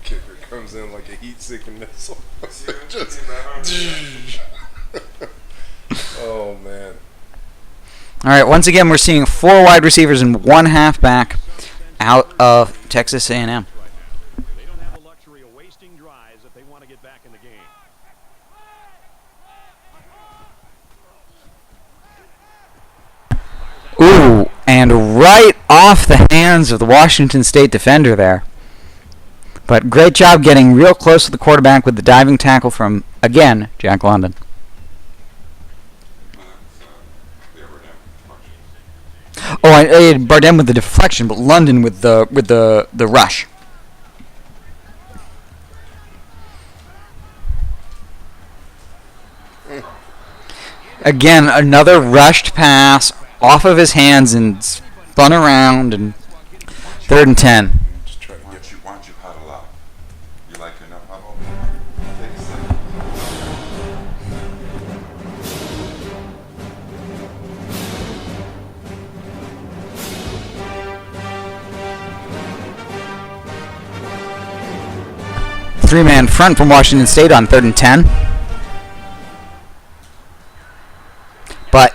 Kicker comes in like a heat-seeking missile. Just, oh man! All right, once again, we're seeing 4 wide receivers and 1 halfback out of Texas A&M. They don't have the luxury of wasting drives if they want to get back in the game. Ooh, and right off the hands of the Washington State defender there. But great job getting real close to the quarterback with the diving tackle from, again, Jack London. Oh, I had Bardem with the deflection, but London with the rush. Again, another rushed pass off of his hands and spun around, and 3rd and 10. Just try to get you. Why don't you huddle up? You like your no huddle? Take a seat. Three-man front from Washington State on 3rd and 10. But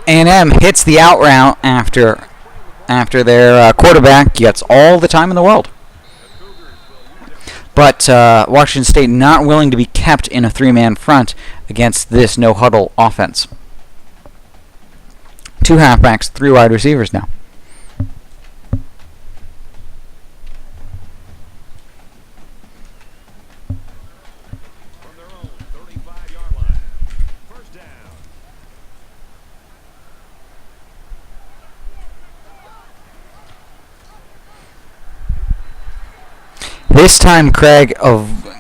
A&M hits the out route after their quarterback gets all the time in the world. But Washington State not willing to be kept in a 3-man front against this no-huddle offense. 2 halfbacks, 3 wide receivers now. From their own 35-yard line. First down. This time Craig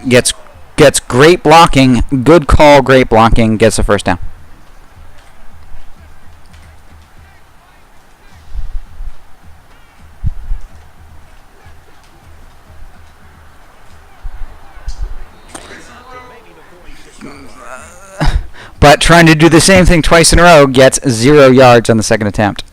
gets great blocking, good call, great blocking, gets the first down. But trying to do the same thing twice in a row gets 0 yards on the second attempt.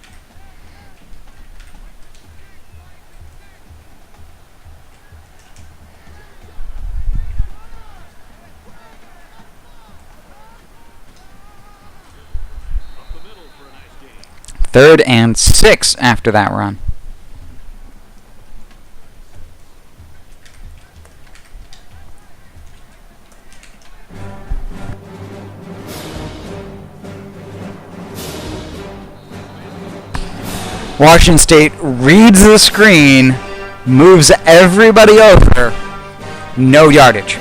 3rd and 6 after that run. Washington State reads the screen, moves everybody over, no yardage.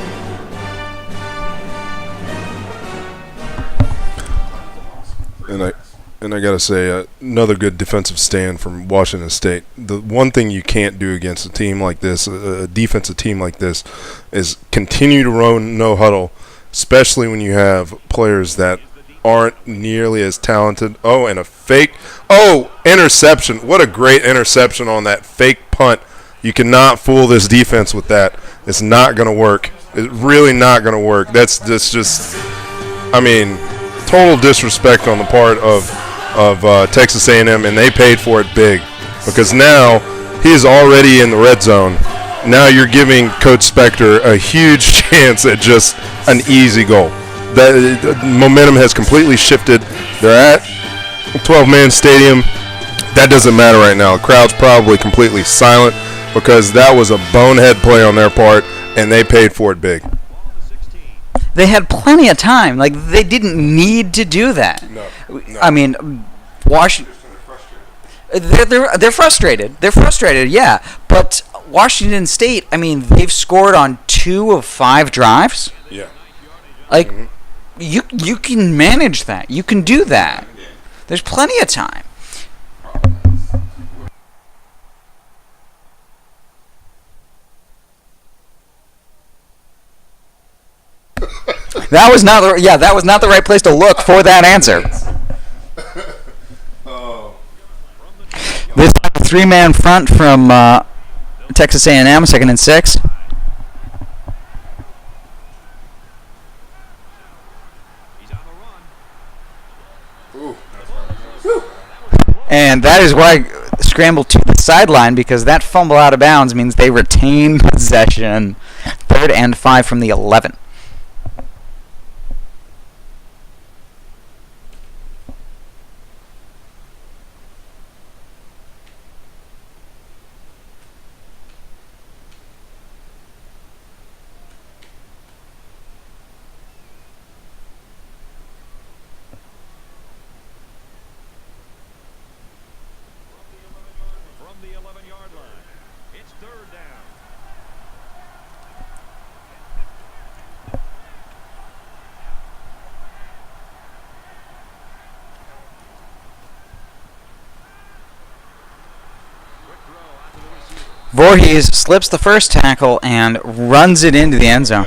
And I gotta say, another good defensive stand from Washington State. The one thing you can't do against a team like this, a defensive team like this, is continue to run no huddle, especially when you have players that aren't nearly as talented. Oh, and a fake. Oh, interception. What a great interception on that fake punt. You cannot fool this defense with that. It's not going to work. It's really not going to work. That's just, I mean, total disrespect on the part of Texas A&M, and they paid for it big because now he is already in the red zone. Now you're giving Coach Spectre a huge chance at just an easy goal. That momentum has completely shifted. They're at 12-man stadium. That doesn't matter right now. The crowd's probably completely silent because that was a bonehead play on their part, and they paid for it big. They had plenty of time. Like, they didn't need to do that. No. I mean, They're frustrated. They're frustrated, yeah. But Washington State, I mean, they've scored on 2 of 5 drives. Yeah. Like, you can manage that. You can do that. There's plenty of time. That was not the right place to look for that answer. This time, 3-man front from Texas A&M, 2nd and 6. And that is why I scrambled to the sideline, because that fumble out of bounds means they retain possession. 3rd and 5 from the 11. Voorhees slips the first tackle and runs it into the end zone.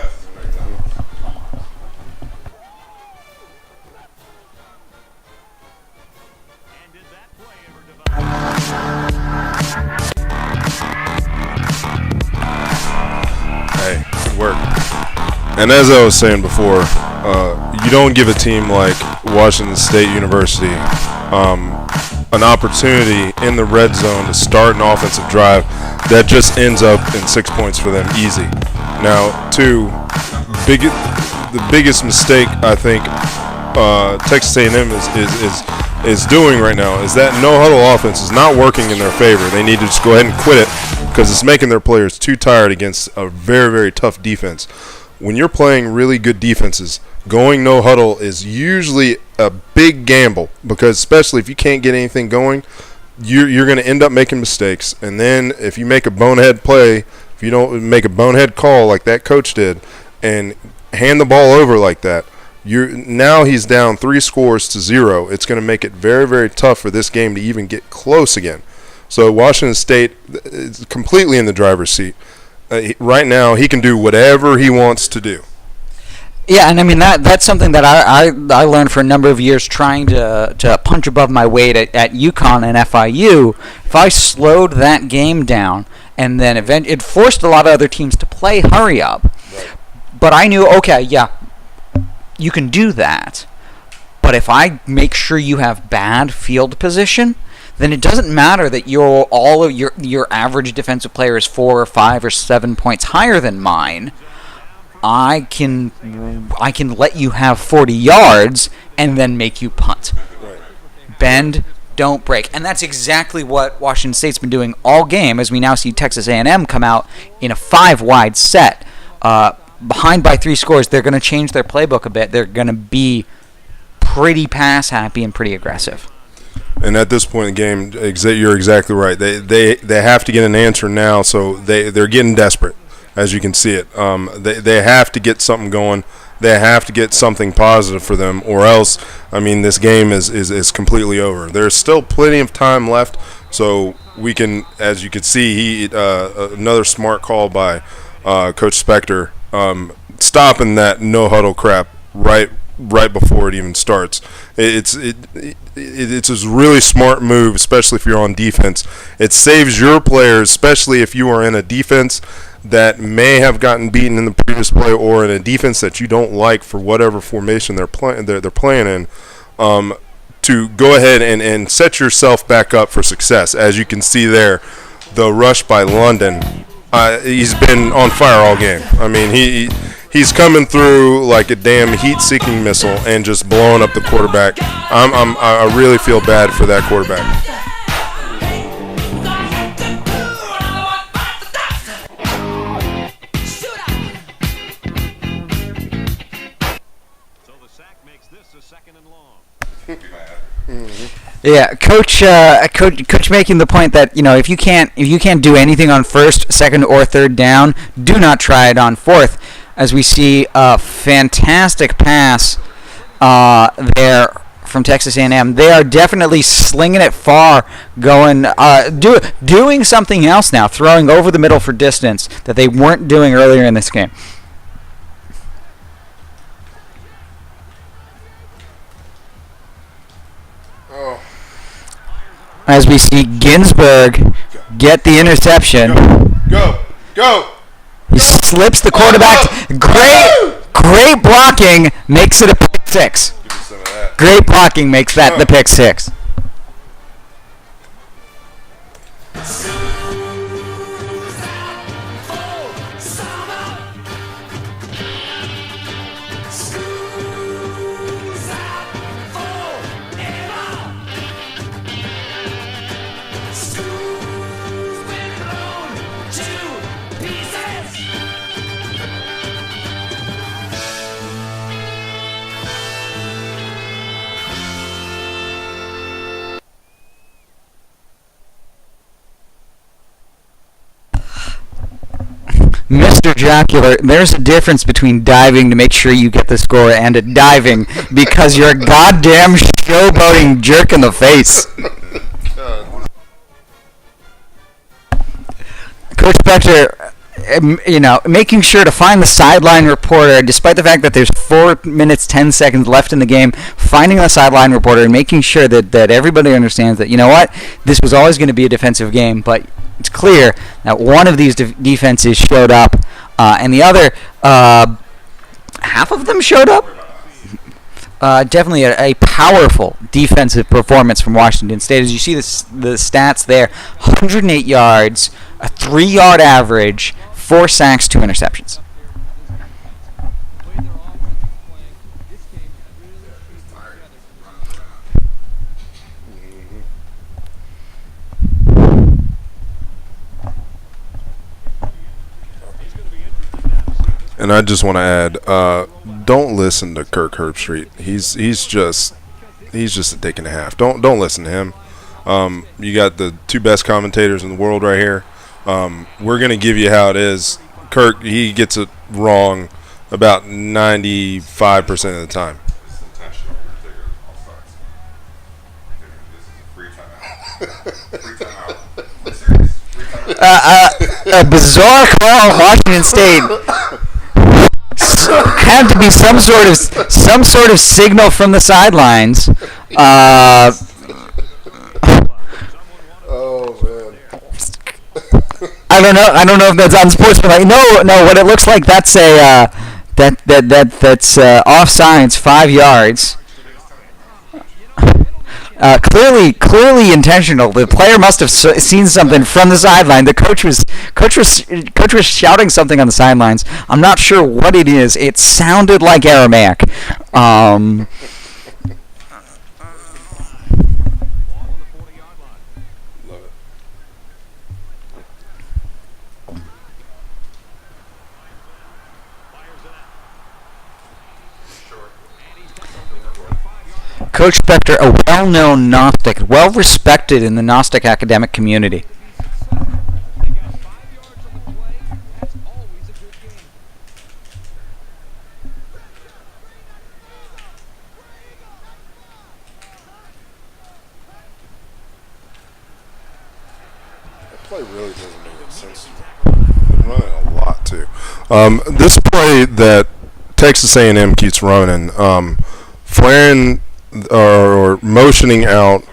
Hey, good work. And as I was saying before, you don't give a team like Washington State University an opportunity in the red zone to start an offensive drive that just ends up in 6 points for them easy. Now, the biggest mistake I think Texas A&M is doing right now is that no huddle offense is not working in their favor. They need to just go ahead and quit it because it's making their players too tired against a very, very tough defense. When you're playing really good defenses, going no huddle is usually a big gamble because especially if you can't get anything going, you're going to end up making mistakes. And then if you make a bonehead play, if you don't make a bonehead call like that coach did and hand the ball over like that, now he's down 3 scores to 0. It's going to make it very, very tough for this game to even get close again. So Washington State is completely in the driver's seat. Right now, he can do whatever he wants to do. Yeah, and I mean that's something that I learned for a number of years trying to punch above my weight at UConn and FIU. If I slowed that game down, and then it forced a lot of other teams to play hurry up. Right. But I knew, okay, yeah, you can do that. But if I make sure you have bad field position, then it doesn't matter that your average defensive player is 4 or 5 or 7 points higher than mine. I can let you have 40 yards and then make you punt. Right. Bend, don't break. And that's exactly what Washington State's been doing all game, as we now see Texas A&M come out in a 5-wide set. Behind by 3 scores, they're going to change their playbook a bit. They're going to be pretty pass happy and pretty aggressive. And at this point in the game, you're exactly right. They have to get an answer now, so they're getting desperate, as you can see it. They have to get something going. They have to get something positive for them, or else, I mean, this game is completely over. There's still plenty of time left, so we can, as you can see, another smart call by Coach Spectre, stopping that no huddle crap right before it even starts. It's a really smart move, especially if you're on defense. It saves your players, especially if you are in a defense that may have gotten beaten in the previous play, or in a defense that you don't like for whatever formation they're playing in, to go ahead and set yourself back up for success. As you can see there, the rush by London, he's been on fire all game. I mean, he's coming through like a damn heat-seeking missile and just blowing up the quarterback. I really feel bad for that quarterback. Yeah, coach making the point that, if you can't do anything on first, second, or third down, do not try it on fourth. As we see a fantastic pass there from Texas A&M, they are definitely slinging it far, going doing something else now, throwing over the middle for distance that they weren't doing earlier in this game. As we see Ginsburg get the interception. Go! He slips the quarterback. Great blocking makes it a pick 6. Give me some of that. Great blocking makes that the pick 6. Mr. Jocular, there's a difference between diving to make sure you get the score and diving because you're a goddamn showboating jerk in the face. Coach Spectre, making sure to find the sideline reporter, despite the fact that there's 4 minutes, 10 seconds left in the game, finding the sideline reporter and making sure that everybody understands that, this was always going to be a defensive game, but it's clear that one of these defenses showed up, and the other, half of them showed up. Definitely a powerful defensive performance from Washington State. As you see the stats there, 108 yards, a 3-yard average, 4 sacks, 2 interceptions. And I just want to add, don't listen to Kirk Herbstreit. He's just a dick and a half. Don't listen to him. You got the 2 best commentators in the world right here. We're gonna give you how it is. Kirk, he gets it wrong about 95% of the time. A bizarre call on Washington State. Had to be some sort of signal from the sidelines. Oh man. I don't know if that's unsportsmanlike. No. What it looks like, that's that's offsides, 5 yards. Clearly intentional. The player must have seen something from the sideline. The coach was shouting something on the sidelines. I'm not sure what it is. It sounded like Aramaic. Coach Spectre, a well-known Gnostic, well-respected in the Gnostic academic community. They got 5 yards on the play. That's always a good game. That play really doesn't make sense. They're running a lot too. This play that Texas A&M keeps running, flaring or motioning out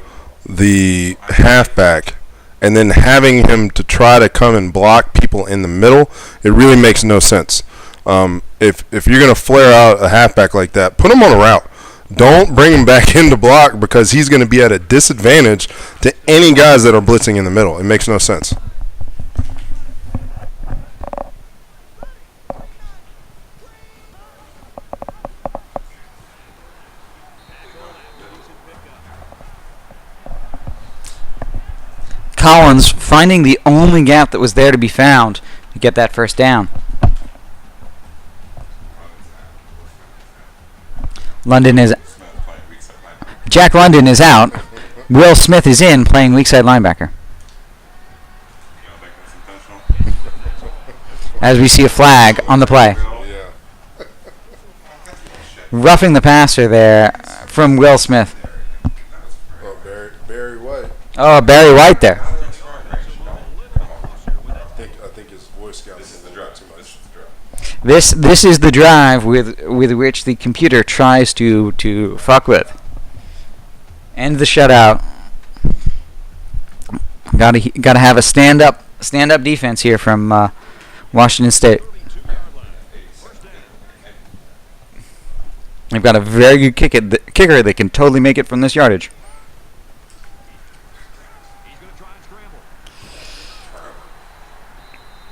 the halfback, and then having him to try to come and block people in the middle, it really makes no sense. If you're going to flare out a halfback like that, put him on a route. Don't bring him back in to block because he's going to be at a disadvantage to any guys that are blitzing in the middle. It makes no sense. Collins finding the only gap that was there to be found to get that first down. Jack London is out. Will Smith is in, playing weak side linebacker. As we see a flag on the play. Roughing the passer there from Will Smith. Oh, Barry White. Oh, Barry White there. I think his voice got too much. This is the drive with which the computer tries to fuck with. End the shutout. Gotta have a stand up defense here from Washington State. They've got a very good kicker that can totally make it from this yardage.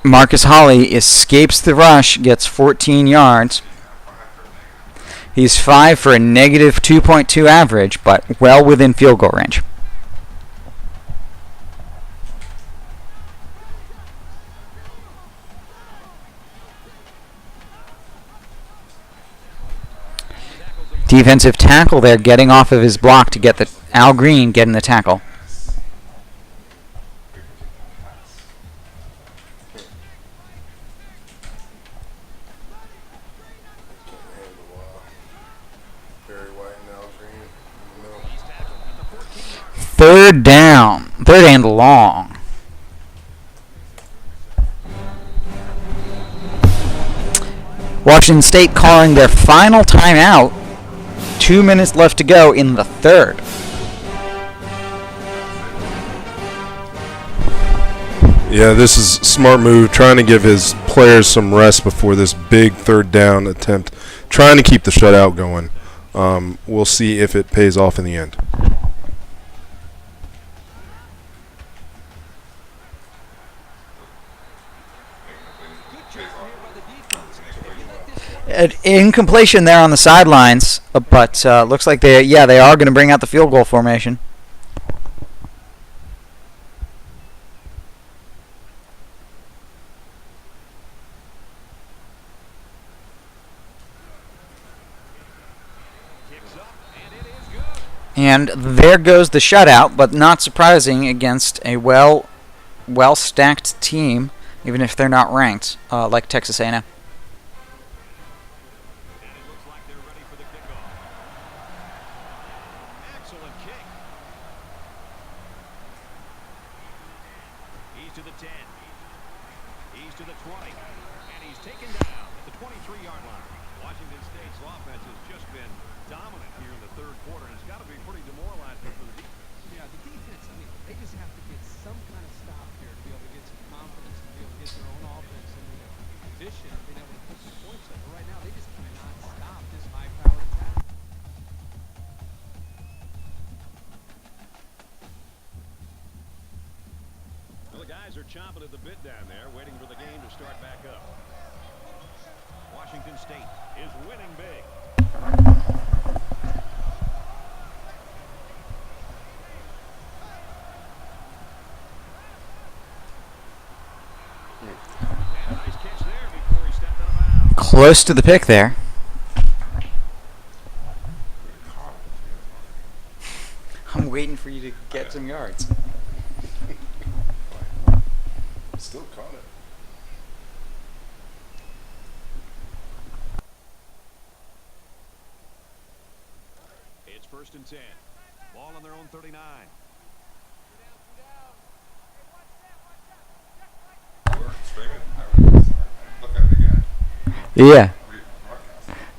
Marcus Holly escapes the rush, gets 14 yards. He's 5 for a negative 2.2 average, but well within field goal range. Defensive tackle there, getting off of his block to get Al Green getting the tackle. Third down. Third and long. Washington State calling their final timeout. 2 minutes left to go in the third. Yeah, this is a smart move, trying to give his players some rest before this big third down attempt, trying to keep the shutout going. We'll see if it pays off in the end. An incompletion there on the sidelines, but looks like they are going to bring out the field goal formation. And there goes the shutout, but not surprising against a well-stacked team, even if they're not ranked, like Texas A&M. To the 10. He's to the 20. And he's taken down at the 23-yard line. Washington State's offense has just been dominant here in the third quarter, and it's got to be pretty demoralizing for the defense. Yeah, the defense, I mean, they just have to get some kind of stop here to be able to get some confidence and be able to get their own offense in the position of being able to put some points up. But right now, they just cannot stop this high-powered attack. Well, the guys are chomping at the bit down there, waiting for the game to start back up. Washington State is winning big. And a nice catch there before he stepped out of bounds. Close to the pick there. I'm waiting for you to get some yards. Still caught it. It's 1st and 10. Ball on their own 39. Look at it again. Yeah.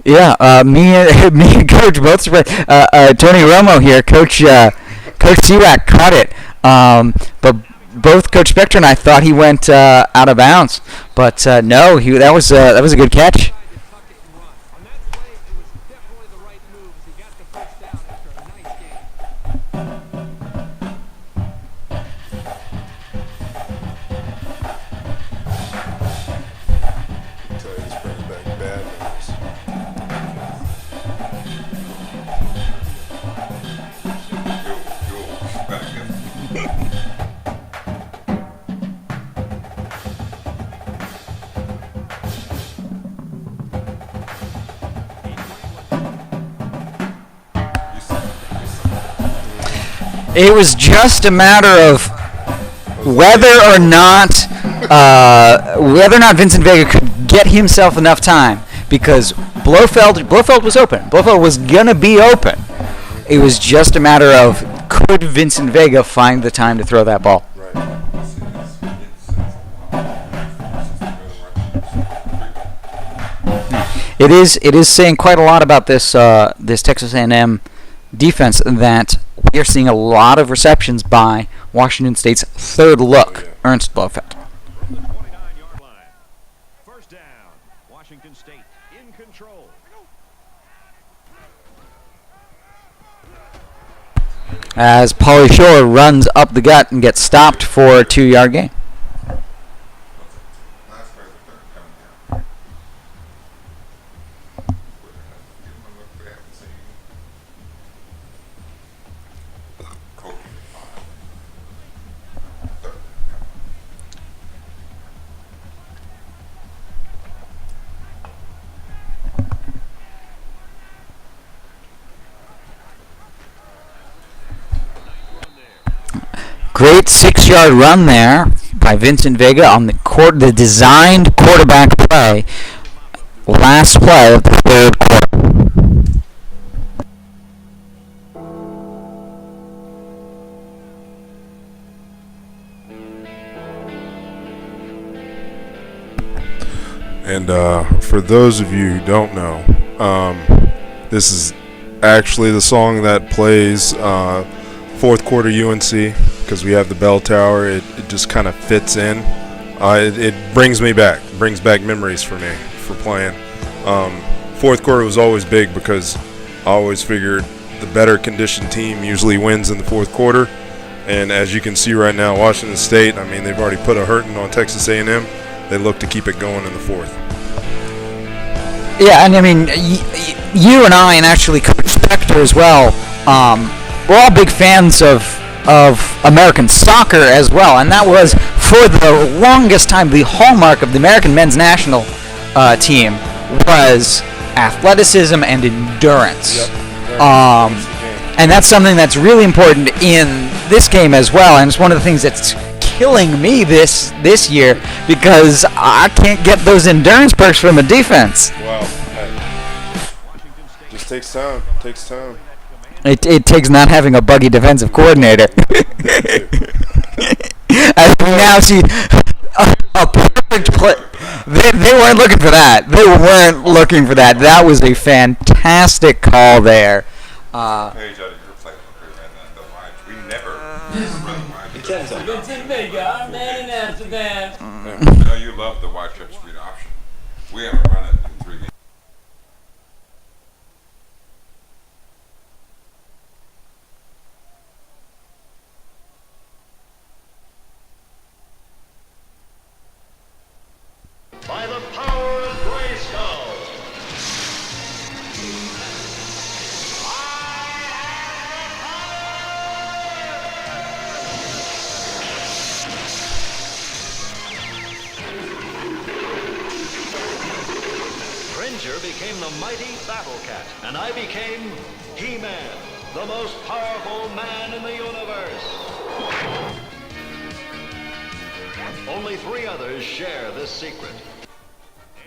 Yeah, me and Coach both surprised. Tony Romo here, Coach Seawack caught it, but both Coach Spectre and I thought he went out of bounds, but no, that was a good catch. Tried to tuck it and run. On that play, it was definitely the right move as he got the first down after a nice game. I tell you, this brings back bad memories. It was just a matter of whether or not Vincent Vega could get himself enough time, because Blofeld was open. Blofeld was gonna be open. It was just a matter of could Vincent Vega find the time to throw that ball. It is saying quite a lot about this Texas A&M defense that we are seeing a lot of receptions by Washington State's third look, Ernst Blofeld. From the 29-yard line. 1st down. Washington State in control. As Pauly Shore runs up the gut and gets stopped for a 2-yard gain. Great 6-yard run there by Vincent Vega on the designed quarterback play. Last play of the third quarter. And for those of you who don't know, this is actually the song that plays fourth quarter UNC, because we have the bell tower. It just kind of fits in. It brings back memories for me for playing. Fourth quarter was always big because I always figured the better conditioned team usually wins in the fourth quarter. And as you can see right now, Washington State, I mean, they've already put a hurting on Texas A&M. They look to keep it going in the fourth. Yeah, and I mean, you and I, and actually Coach Spectre as well, we're all big fans of American soccer as well, and that was, for the longest time, the hallmark of the American men's national team was athleticism and endurance. And that's something that's really important in this game as well, and it's one of the things that's killing me this year, because I can't get those endurance perks from the defense. Wow. Just takes time. It takes not having a buggy defensive coordinator. As we now see a perfect play. They weren't looking for that. That was a fantastic call there. Page out of your playbook, and the lines. We never run wide. Vincent Vega, our man in Amsterdam. I know you love the wide stretch read option. We haven't run it in 3 games. By the power of Grayskull. Cringer became the mighty Battle Cat, and I became He-Man. the most powerful man in the universe. Only 3 others share this secret.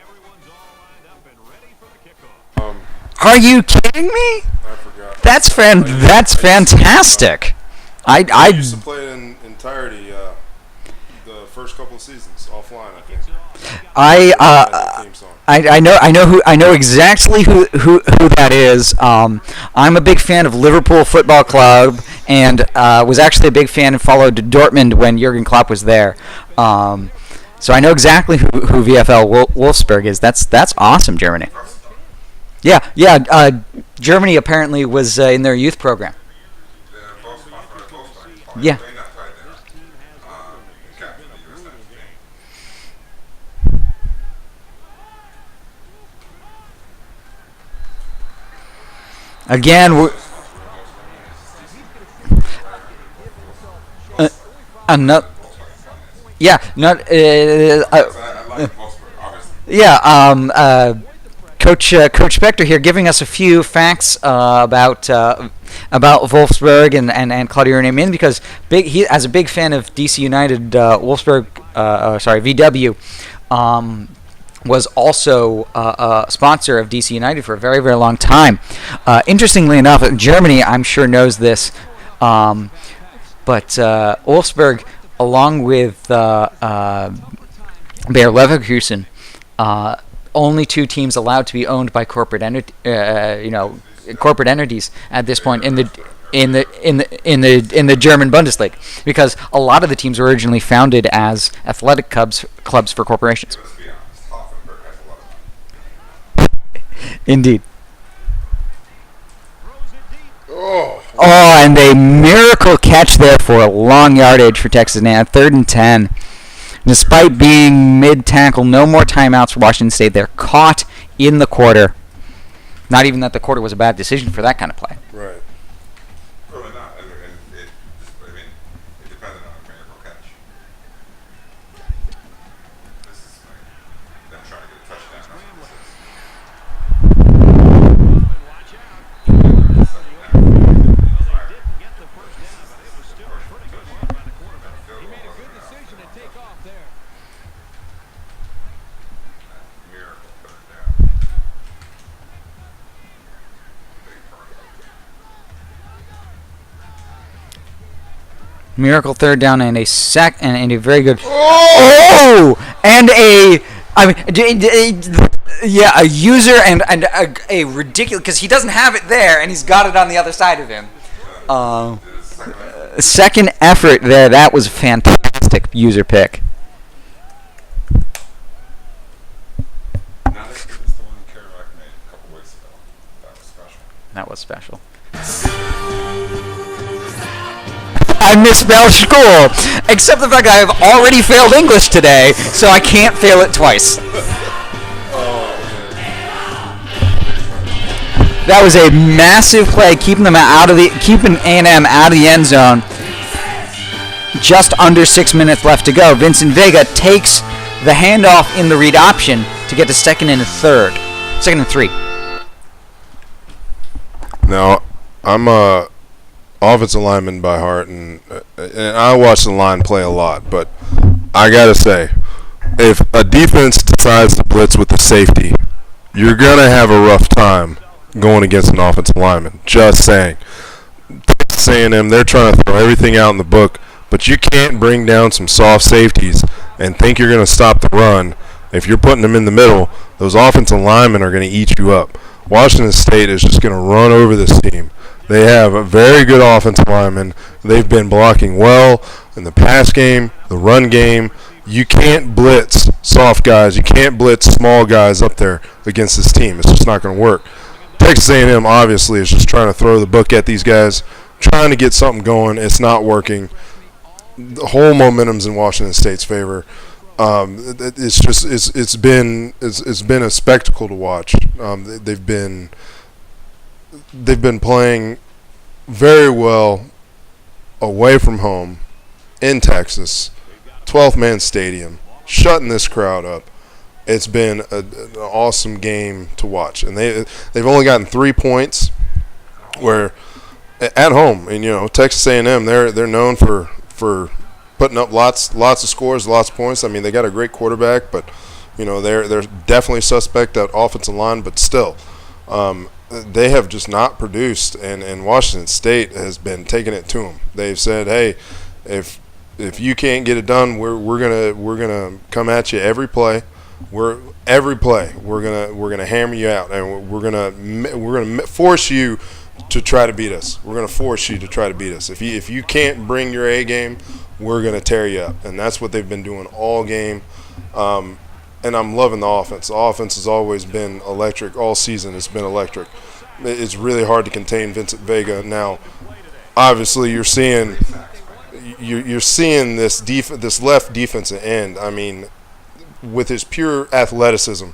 Everyone's all lined up and ready for the kickoff. Are you kidding me? I forgot. That's fantastic. I I used to play it in entirety the first couple of seasons offline, I think. Theme song. I know exactly who that is. I'm a big fan of Liverpool Football Club, and was actually a big fan and followed Dortmund when Jurgen Klopp was there. So I know exactly who VfL Wolfsburg is. That's awesome, Germany. Yeah. Germany apparently was in their youth program. Yeah. Again, we're another. Yeah, not. Coach Spectre here, giving us a few facts about Wolfsburg and Claudio Ranieri, because he, as a big fan of DC United, VW. Was also a sponsor of DC United for a very, very long time. Interestingly enough, Germany, I'm sure, knows this, but Wolfsburg, along with Bayer Leverkusen, only 2 teams allowed to be owned by corporate corporate entities at this point in the German Bundesliga, because a lot of the teams were originally founded as athletic clubs for corporations. Indeed. Oh, and a miracle catch there for a long yardage for Texas A&M, 3rd and 10. Despite being mid-tackle, no more timeouts for Washington State. They're caught in the quarter. Not even that the quarter was a bad decision for that kind of play. Right. Probably not. It depended on a miracle catch. This is like them trying to get a touchdown. Watch out. Well, they didn't get the first down, but it was still a pretty good run by the quarterback. He made a good decision to take off there. Miracle put it down. Miracle 3rd down and a sack and a very good. Oh! And a user and a ridiculous, because he doesn't have it there and he's got it on the other side of him. Second effort there. That was a fantastic user pick. Now this is the one Kerouac made a couple weeks ago. That was special. I misspelled school, except the fact that I have already failed English today, so I can't fail it twice. That was a massive play, keeping A&M out of the end zone. Just under 6 minutes left to go. Vincent Vega takes the handoff in the read option to get to 2nd and 3. Now, I'm a offensive lineman by heart, and I watch the line play a lot, but I gotta say, if a defense decides to blitz with a safety, you're gonna have a rough time going against an offensive lineman. Just saying. Texas A&M, they're trying to throw everything out in the book, but you can't bring down some soft safeties and think you're gonna stop the run. If you're putting them in the middle, those offensive linemen are gonna eat you up. Washington State is just gonna run over this team. They have a very good offensive lineman. They've been blocking well in the pass game, the run game. You can't blitz soft guys. You can't blitz small guys up there against this team. It's just not going to work. Texas A&M obviously is just trying to throw the book at these guys, trying to get something going. It's not working. The whole momentum's in Washington State's favor. It's been a spectacle to watch. They've been playing very well away from home in Texas, 12th man stadium, shutting this crowd up. It's been an awesome game to watch, and they've only gotten 3 points, where at home, and Texas A&M, they're known for putting up lots of scores, lots of points. I mean, they got a great quarterback, but they're definitely suspect at offensive line, but still, they have just not produced, and Washington State has been taking it to them. They've said, hey, if you can't get it done, we're gonna come at you every play. We're gonna hammer you out, and we're gonna force you to try to beat us. We're gonna force you to try to beat us. If you can't bring your A game, we're gonna tear you up, and that's what they've been doing all game. And I'm loving the offense. The offense has always been electric. All season it's been electric. It's really hard to contain Vincent Vega. Now, obviously, you're seeing this left defensive end. I mean, with his pure athleticism,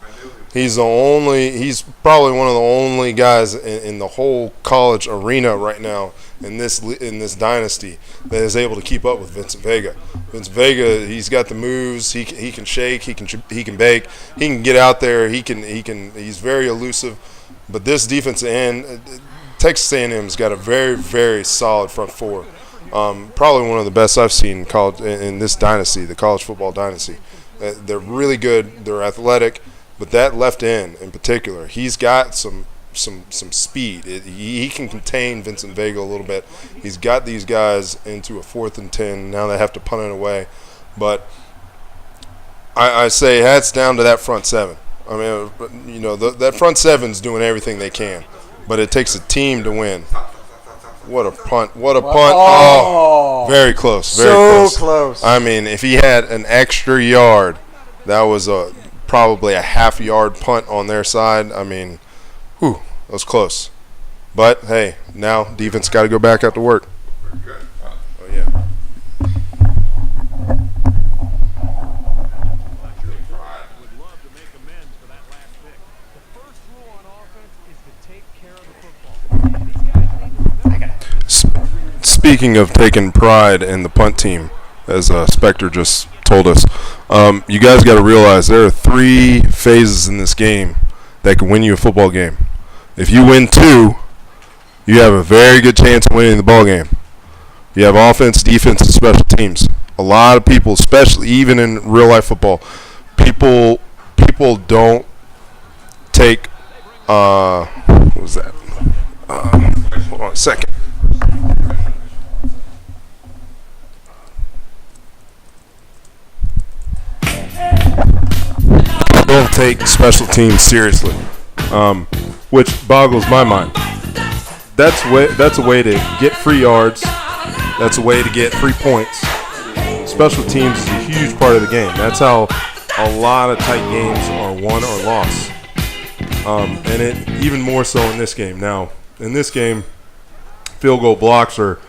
he's probably one of the only guys in the whole college arena right now in this dynasty that is able to keep up with Vincent Vega. Vincent Vega, he's got the moves. He can shake. He can bake. He can get out there. He's very elusive. But this defensive end, Texas A&M's got a very, very solid front four. Probably one of the best I've seen in this dynasty, the college football dynasty. They're really good. They're athletic. But that left end in particular, he's got some speed. He can contain Vincent Vega a little bit. He's got these guys into a 4th and 10. Now they have to punt it away. But I say hats down to that front seven. I mean, that front seven's doing everything they can. But it takes a team to win. What a punt. What a punt. Oh, very close. Very close. I mean, if he had an extra yard, that was probably a half-yard punt on their side. I mean, that was close. But, hey, now defense got to go back out to work. Oh, yeah. Would love to make amends for that last pick. The first rule on offense is to take care of the football. These guys need to remember. Speaking of taking pride in the punt team, as Spectre just told us, you guys got to realize there are 3 phases in this game that can win you a football game. If you win 2, you have a very good chance of winning the ball game. You have offense, defense, and special teams. A lot of people, especially even in real life football, people don't take what was that? Hold on a second. Don't take special teams seriously, which boggles my mind. That's a way to get free yards. That's a way to get 3 points. Special teams is a huge part of the game. That's how a lot of tight games are won or lost. And it even more so in this game. Now, in this game, field goal blocks are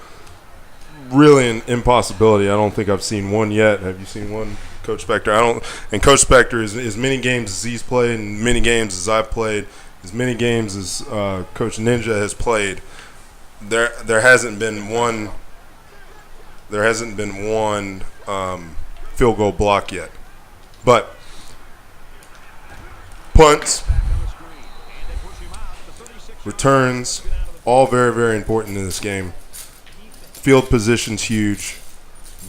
really an impossibility. I don't think I've seen one yet. Have you seen one, Coach Spectre? And Coach Spectre is as many games as he's played, and many games as I've played, as many games as Coach Ninja has played. There hasn't been one. There hasn't been one field goal block yet. But punts, returns, all very, very important in this game. Field position's huge.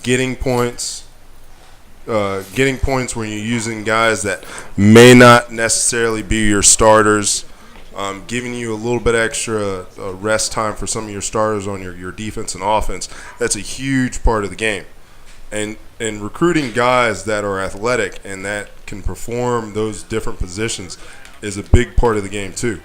Getting points when you're using guys that may not necessarily be your starters, giving you a little bit extra rest time for some of your starters on your defense and offense. That's a huge part of the game. And recruiting guys that are athletic and that can perform those different positions is a big part of the game too.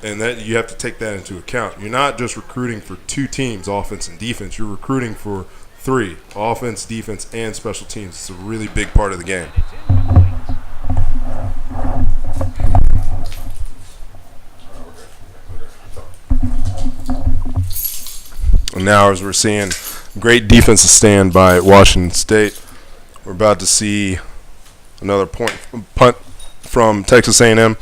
And that you have to take that into account. You're not just recruiting for 2 teams, offense and defense. You're recruiting for 3, offense, defense, and special teams. It's a really big part of the game. And now as we're seeing great defensive stand by Washington State, we're about to see another punt from Texas A&M.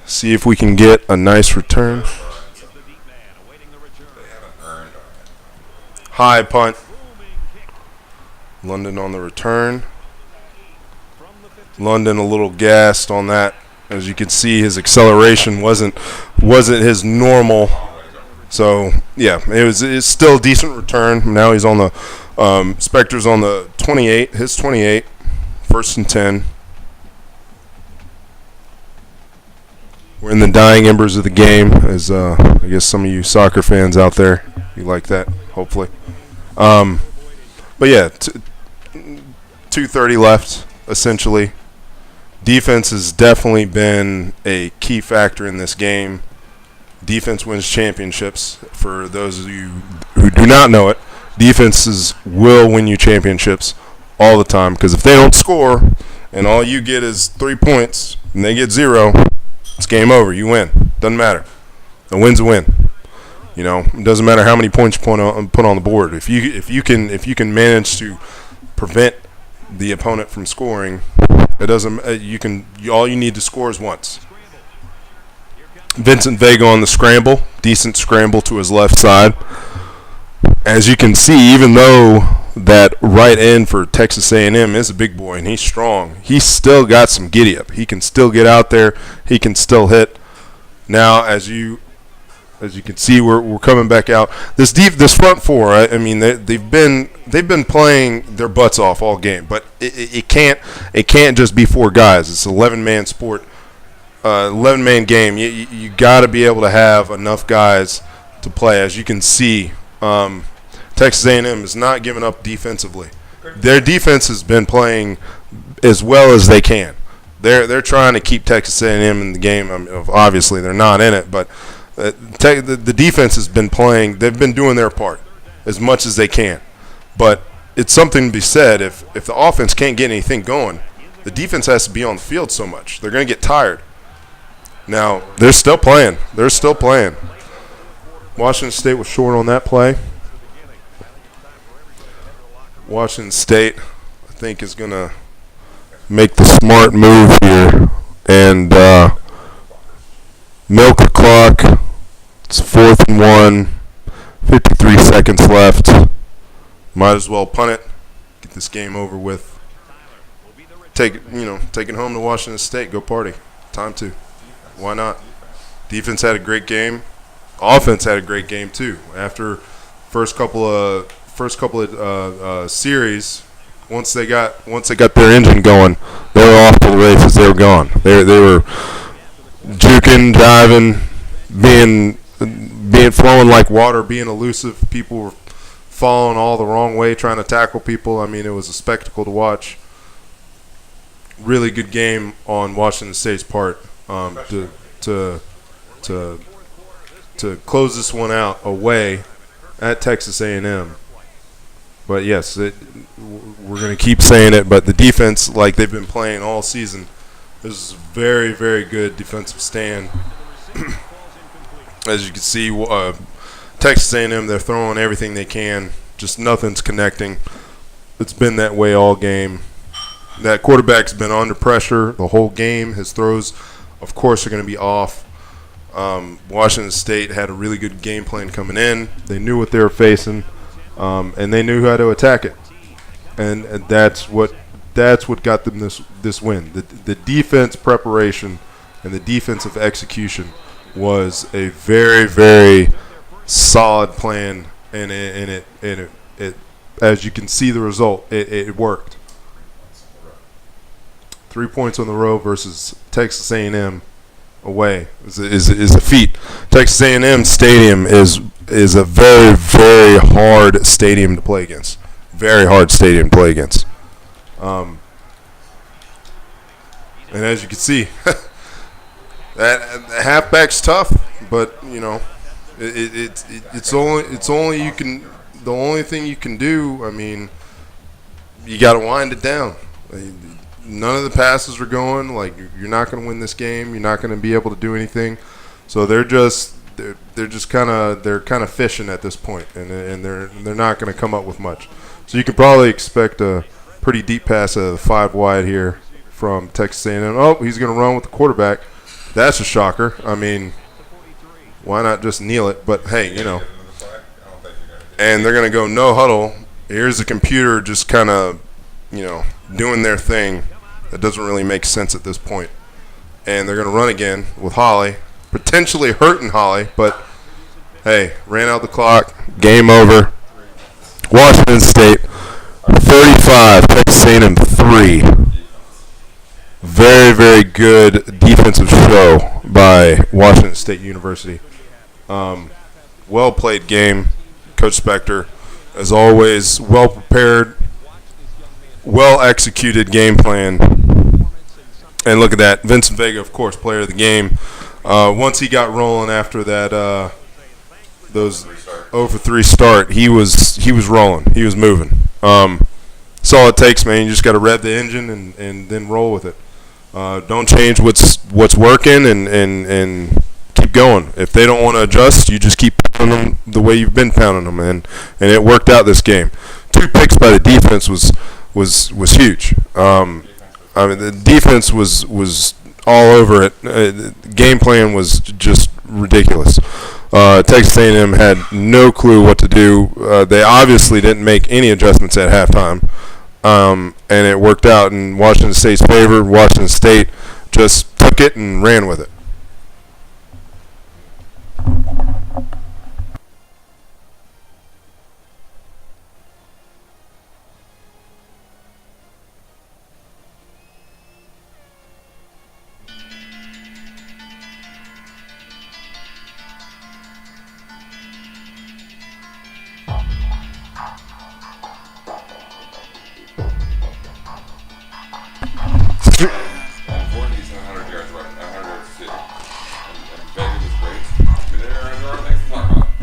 See if we can get a nice return. High punt. London on the return. London a little gassed on that. As you can see, his acceleration wasn't his normal So yeah, it's still a decent return. Now he's on the Spectre's on the 28, his 28, 1st and 10. We're in the dying embers of the game, as I guess some of you soccer fans out there, you like that, hopefully. But yeah, 2:30 left, essentially. Defense has definitely been a key factor in this game. Defense wins championships. For those of you who do not know it, defenses will win you championships all the time, because if they don't score and all you get is 3 points and they get 0, it's game over. You win. Doesn't matter. A win's a win. You know, it doesn't matter how many points you put on the board. If you can manage to prevent the opponent from scoring, it doesn't. All you need to score is once. Vincent Vega on the scramble, decent scramble to his left side. As you can see, even though that right end for Texas A&M is a big boy and he's strong, he's still got some giddy up. He can still get out there. He can still hit. Now, as you can see, we're coming back out. This front four, I mean, they've been playing their butts off all game, but it can't just be 4 guys. It's an 11-man sport, 11-man game. You got to be able to have enough guys to play. As you can see, Texas A&M is not giving up defensively. Their defense has been playing as well as they can. They're trying to keep Texas A&M in the game. I mean, obviously, they're not in it, but the defense has been playing. They've been doing their part as much as they can. But it's something to be said. If the offense can't get anything going, the defense has to be on the field so much. They're going to get tired. Now, they're still playing. Washington State was short on that play. Washington State, I think, is going to make the smart move here and milk the clock. It's 4th and 1, 53 seconds left. Might as well punt it, get this game over with. Take it home to Washington State. Go party. Time to. Why not? Defense had a great game. Offense had a great game too. After first couple of series, once they got their engine going, they were off to the races. They were gone. They were juking, diving, being flowing like water, being elusive. People were falling all the wrong way, trying to tackle people. I mean, it was a spectacle to watch. Really good game on Washington State's part to close this one out away at Texas A&M. But yes, we're going to keep saying it, but the defense, like they've been playing all season, is a very, very good defensive stand. As you can see, Texas A&M, they're throwing everything they can, just nothing's connecting. It's been that way all game. That quarterback's been under pressure the whole game. His throws, of course, are going to be off. Washington State had a really good game plan coming in. They knew what they were facing, and they knew how to attack it. And that's what got them this win. The defense preparation and the defensive execution was a very, very solid plan, and it as you can see the result, it worked. 3 points on the road versus Texas A&M away is a feat. Texas A&M Stadium is a very, very hard stadium to play against. Very hard stadium to play against. And as you can see, that halfback's tough, but you know, it's only you can. The only thing you can do, I mean, you got to wind it down. None of the passes are going. Like, you're not going to win this game. You're not going to be able to do anything. So they're kind of fishing at this point, and they're not going to come up with much. So you can probably expect a pretty deep pass of 5 wide here from Texas A&M. Oh, he's going to run with the quarterback. That's a shocker. I mean, why not just kneel it? But hey, you know. And they're going to go no huddle. Here's the computer just kind of, you know, doing their thing. That doesn't really make sense at this point. And they're going to run again with Holly, potentially hurting Holly, but Hey, ran out the clock. Game over. Washington State 35, Texas A&M 3. Very, very good defensive show by Washington State University. Well played game. Coach Spectre, as always, well prepared, well executed game plan. And look at that. Vincent Vega, of course, player of the game. Once he got rolling after that those 0-for-3 start, he was rolling. He was moving. That's all it takes, man. You just got to rev the engine and then roll with it. Don't change what's working and keep going. If they don't want to adjust, you just keep pounding them the way you've been pounding them, and it worked out this game. 2 picks by the defense was huge. I mean, the defense was all over it. The game plan was just ridiculous. Texas A&M had no clue what to do. They obviously didn't make any adjustments at halftime, and it worked out in Washington State's favor. Washington State just took it and ran with it.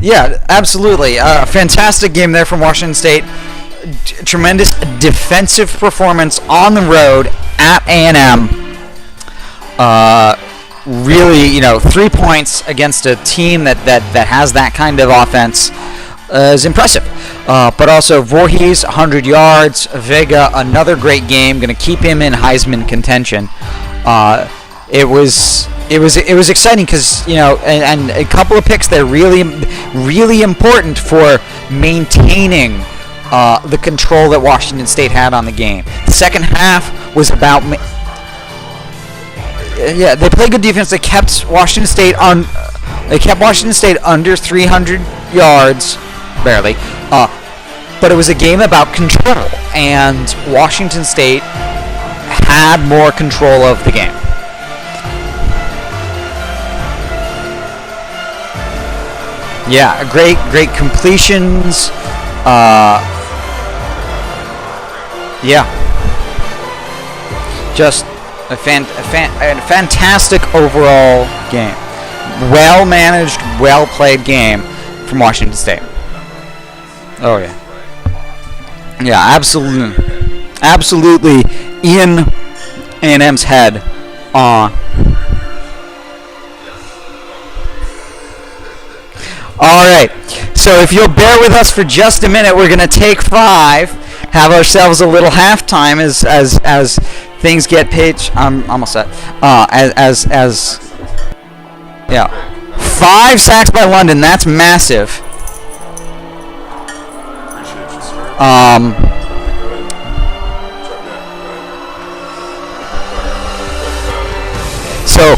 Yeah, absolutely. Fantastic game there from Washington State. Tremendous defensive performance on the road at A&M. Really, 3 points against a team that has that kind of offense is impressive. But also Voorhees, 100 yards. Vega, another great game. Going to keep him in Heisman contention. It was exciting because and a couple of picks there really important for maintaining the control that Washington State had on the game. The second half was about they played good defense. They kept Washington State under 300 yards, barely. But it was a game about control, and Washington State had more control of the game. Yeah, great completions. Just a fantastic overall game. Well managed, well played game from Washington State. Oh yeah. Yeah, absolutely in A&M's head on. All right, so if you'll bear with us for just a minute, we're going to take 5, have ourselves a little halftime as things get pitched. I'm almost set. Yeah, 5 sacks by London. That's massive. So.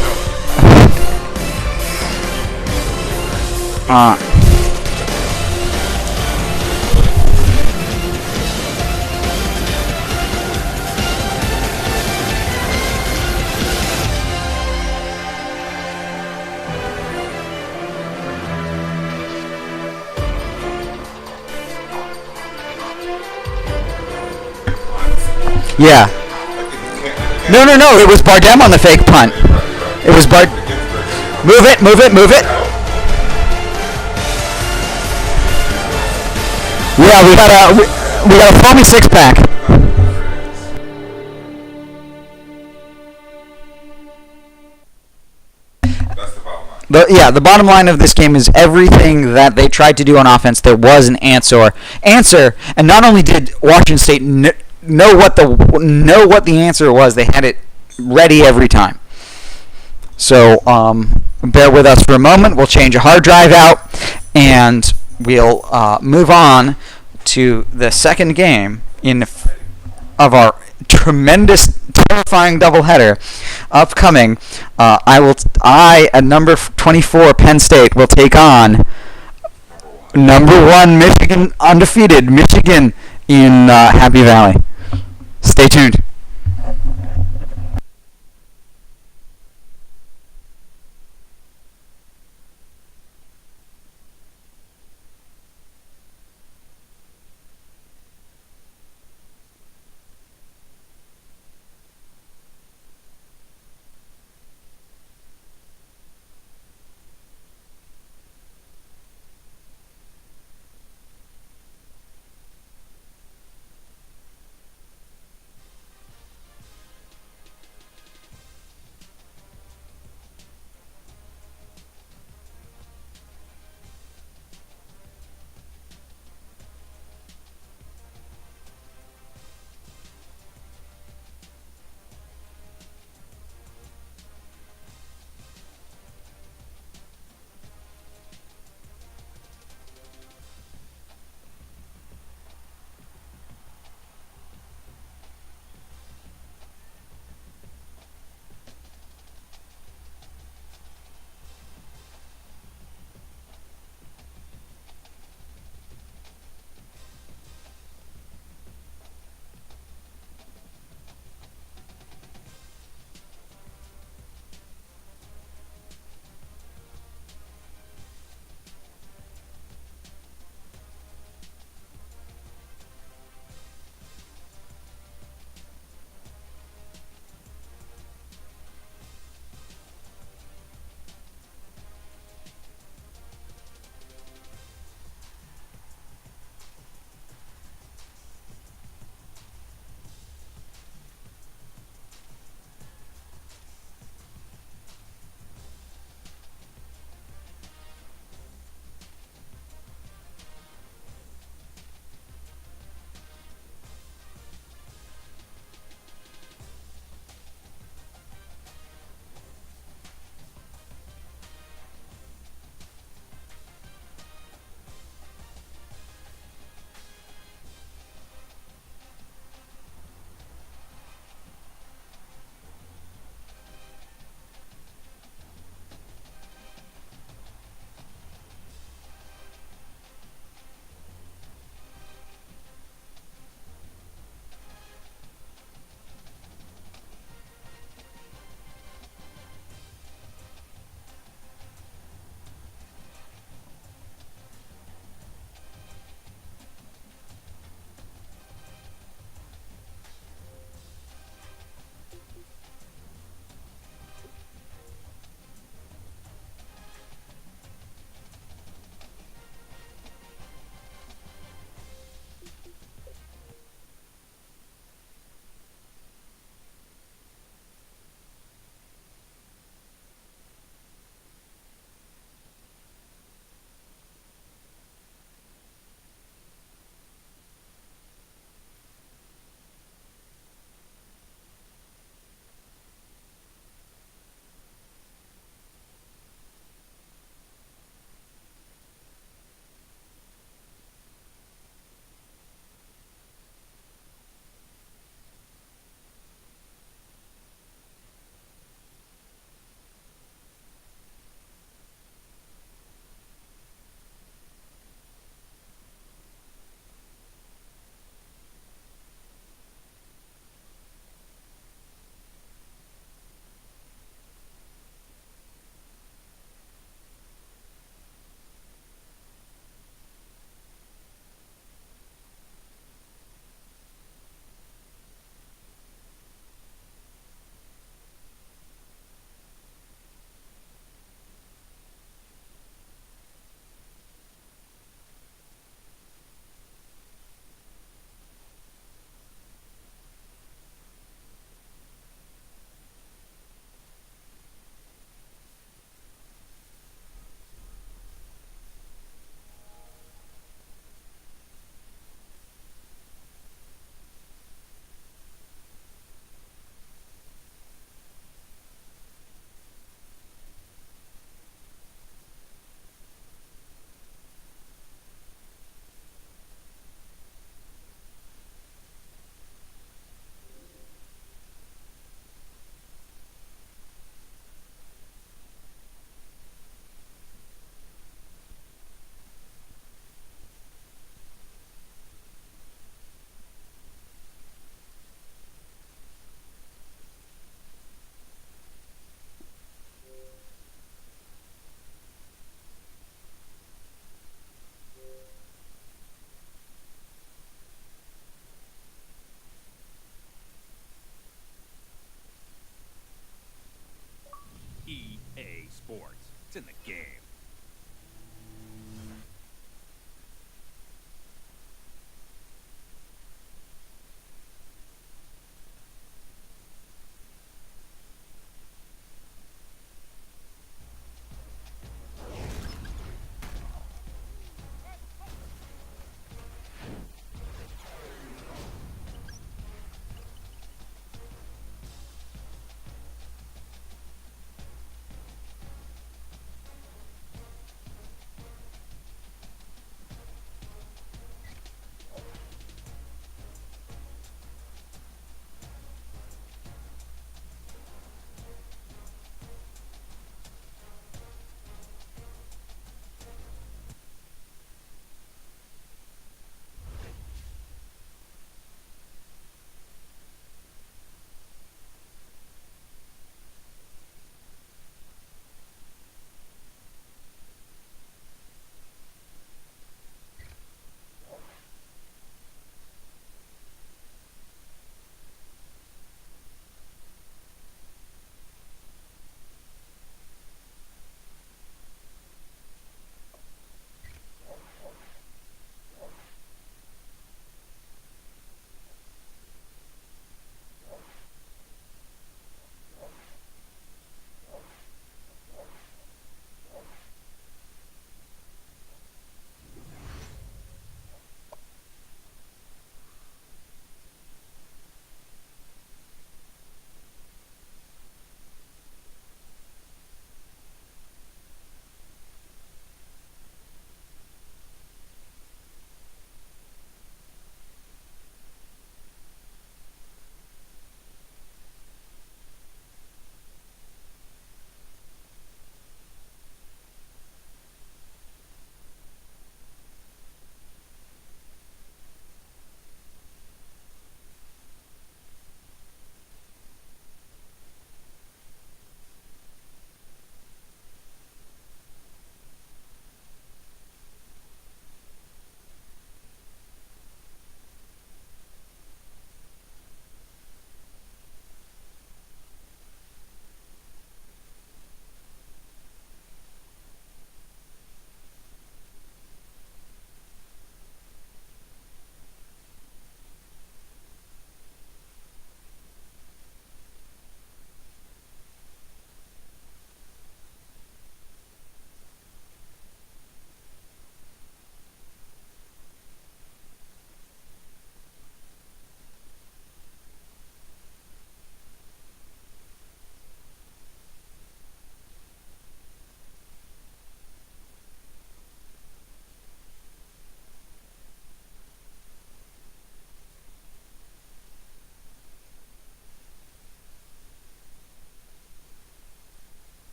Yeah. No. It was Bardem on the fake punt. It was Bard. Move it. Yeah, we got a foamy 6-pack. That's the bottom line. The bottom line of this game is everything that they tried to do on offense, there was an answer, and not only did Washington State know what the answer was, they had it ready every time. So bear with us for a moment. We'll change a hard drive out, and we'll move on to the second game of our tremendous, terrifying doubleheader upcoming. I at number 24 Penn State will take on Number one, Michigan, undefeated, Michigan in Happy Valley. Stay tuned.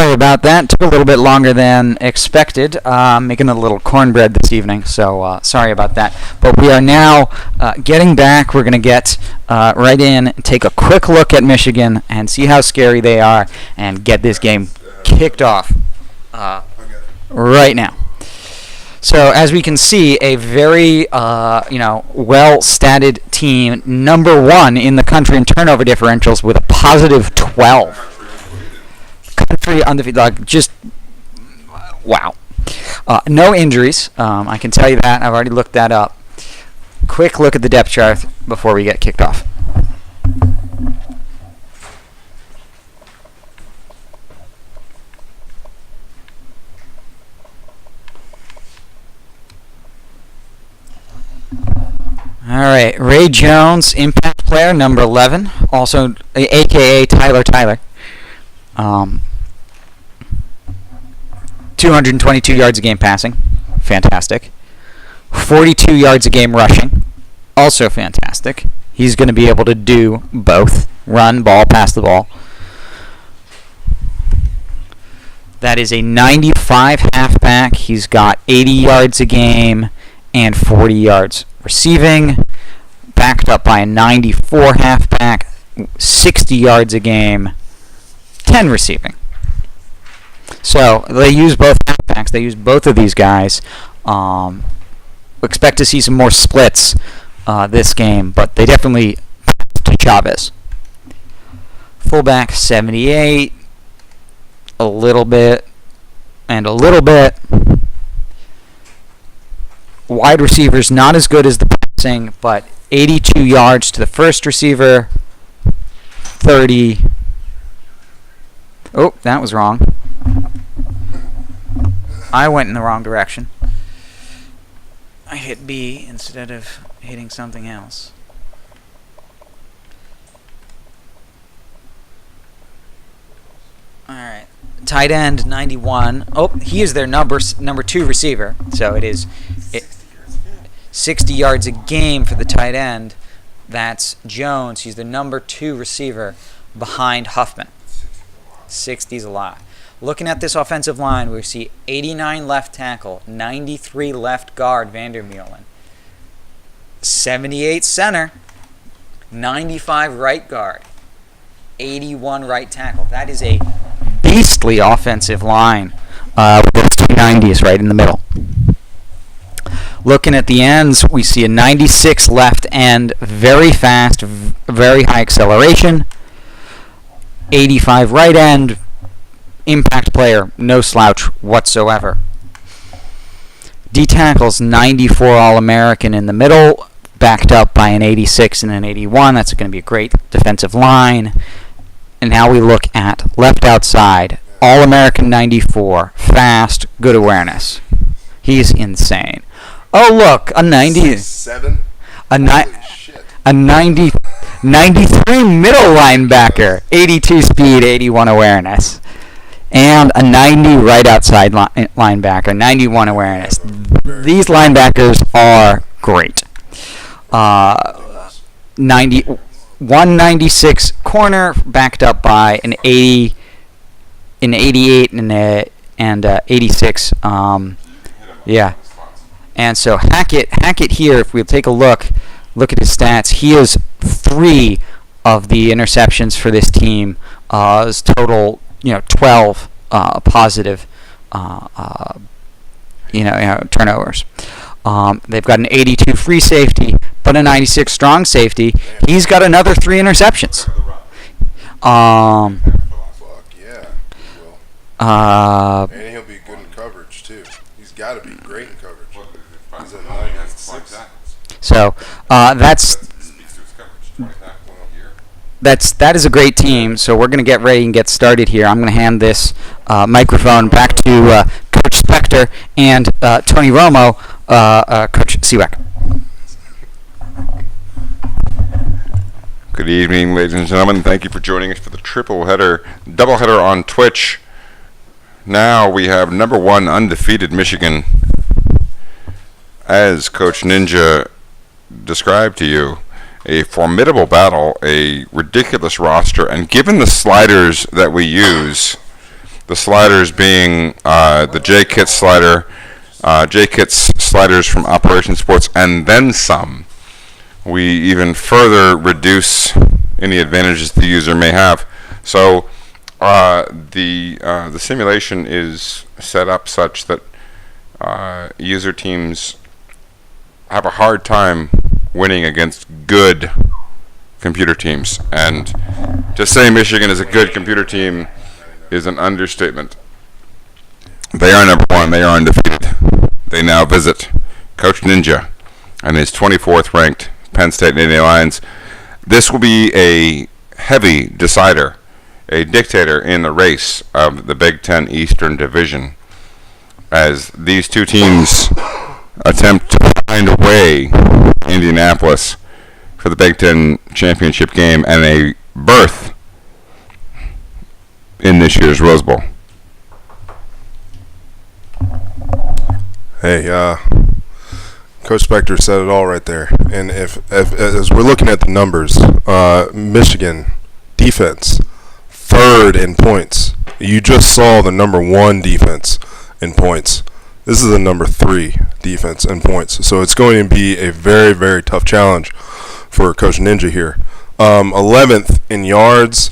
Sorry about that. Took a little bit longer than expected. Making a little cornbread this evening, so sorry about that. But we are now getting back. We're going to get right in, take a quick look at Michigan, and see how scary they are, and get this game kicked off right now. So as we can see, a very well-statted team, number 1 in the country in turnover differentials with a positive 12. Country undefeated, just wow. No injuries. I can tell you that. I've already looked that up. Quick look at the depth chart before we get kicked off. All right, Ray Jones, impact player, number 11, also a.k.a. Tyler. 222 yards a game passing, fantastic. 42 yards a game rushing, also fantastic. He's going to be able to do both, run, ball, pass the ball. That is a 95 halfback. He's got 80 yards a game and 40 yards receiving, backed up by a 94 halfback, 60 yards a game, 10 receiving. So they use both halfbacks. They use both of these guys. Expect to see some more splits this game, but they definitely passed to Chavez. Fullback 78, a little bit, and a little bit. Wide receivers not as good as the passing, but 82 yards to the first receiver, 30. Oh, that was wrong. I went in the wrong direction. I hit B instead of hitting something else. Alright. Tight end 91. Oh, he is their number 2 receiver. So it is 60 yards a game for the tight end. That's Jones. He's the number 2 receiver behind Huffman. 60's a lot. Looking at this offensive line, we see 89 left tackle, 93 left guard Vandermeulen, 78 center, 95 right guard, 81 right tackle. That is a beastly offensive line with those 2 90s right in the middle. Looking at the ends, we see a 96 left end, very fast, very high acceleration, 85 right end, impact player, no slouch whatsoever. D tackles 94 All-American in the middle, backed up by an 86 and an 81. That's going to be a great defensive line. And now we look at left outside, All-American 94, fast, good awareness. He's insane. Oh look, a 97, a 93 middle linebacker, 82 speed, 81 awareness. And a 90 right outside linebacker, 91 awareness. These linebackers are great. 196 corner, backed up by an 80, an 88, and 86. Yeah. And so Hackett here, if we'll take a look at his stats, he has 3 of the interceptions for this team. His total, 12 positive, turnovers. They've got an 82 free safety, but a 96 strong safety. He's got another 3 interceptions. Fuck yeah, he will. And he'll be good in coverage too. He's got to be great in coverage. He's a 96. So that is a great team. So we're going to get ready and get started here. I'm going to hand this microphone back to Coach Spectre and Tony Romo, Coach Seawack. Good evening, ladies and gentlemen. Thank you for joining us for the doubleheader on Twitch. Now we have number 1 undefeated Michigan, as Coach Ninja described to you. A formidable battle, a ridiculous roster, and given the sliders that we use, The sliders being the J-Kits slider, J-Kits sliders from Operation Sports, and then some. We even further reduce any advantages the user may have. So the simulation is set up such that user teams have a hard time winning against good computer teams. And to say Michigan is a good computer team is an understatement. They are number one. They are undefeated. They now visit Coach Ninja and his 24th ranked Penn State Nittany Lions. This will be a heavy decider, a dictator in the race of the Big Ten Eastern Division, as these two teams attempt to find a way Indianapolis for the Big Ten championship game and a berth in this year's Rose Bowl. Hey, Coach Spectre said it all right there. And if as we're looking at the numbers, Michigan defense, third in points. You just saw the number one defense in points. This is the number 3 defense in points. So it's going to be a very, very tough challenge for Coach Ninja here. 11th in yards,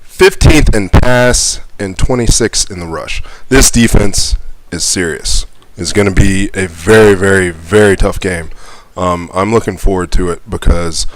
15th in pass, and 26th in the rush. This defense is serious. It's going to be a very, very, very tough game. I'm looking forward to it because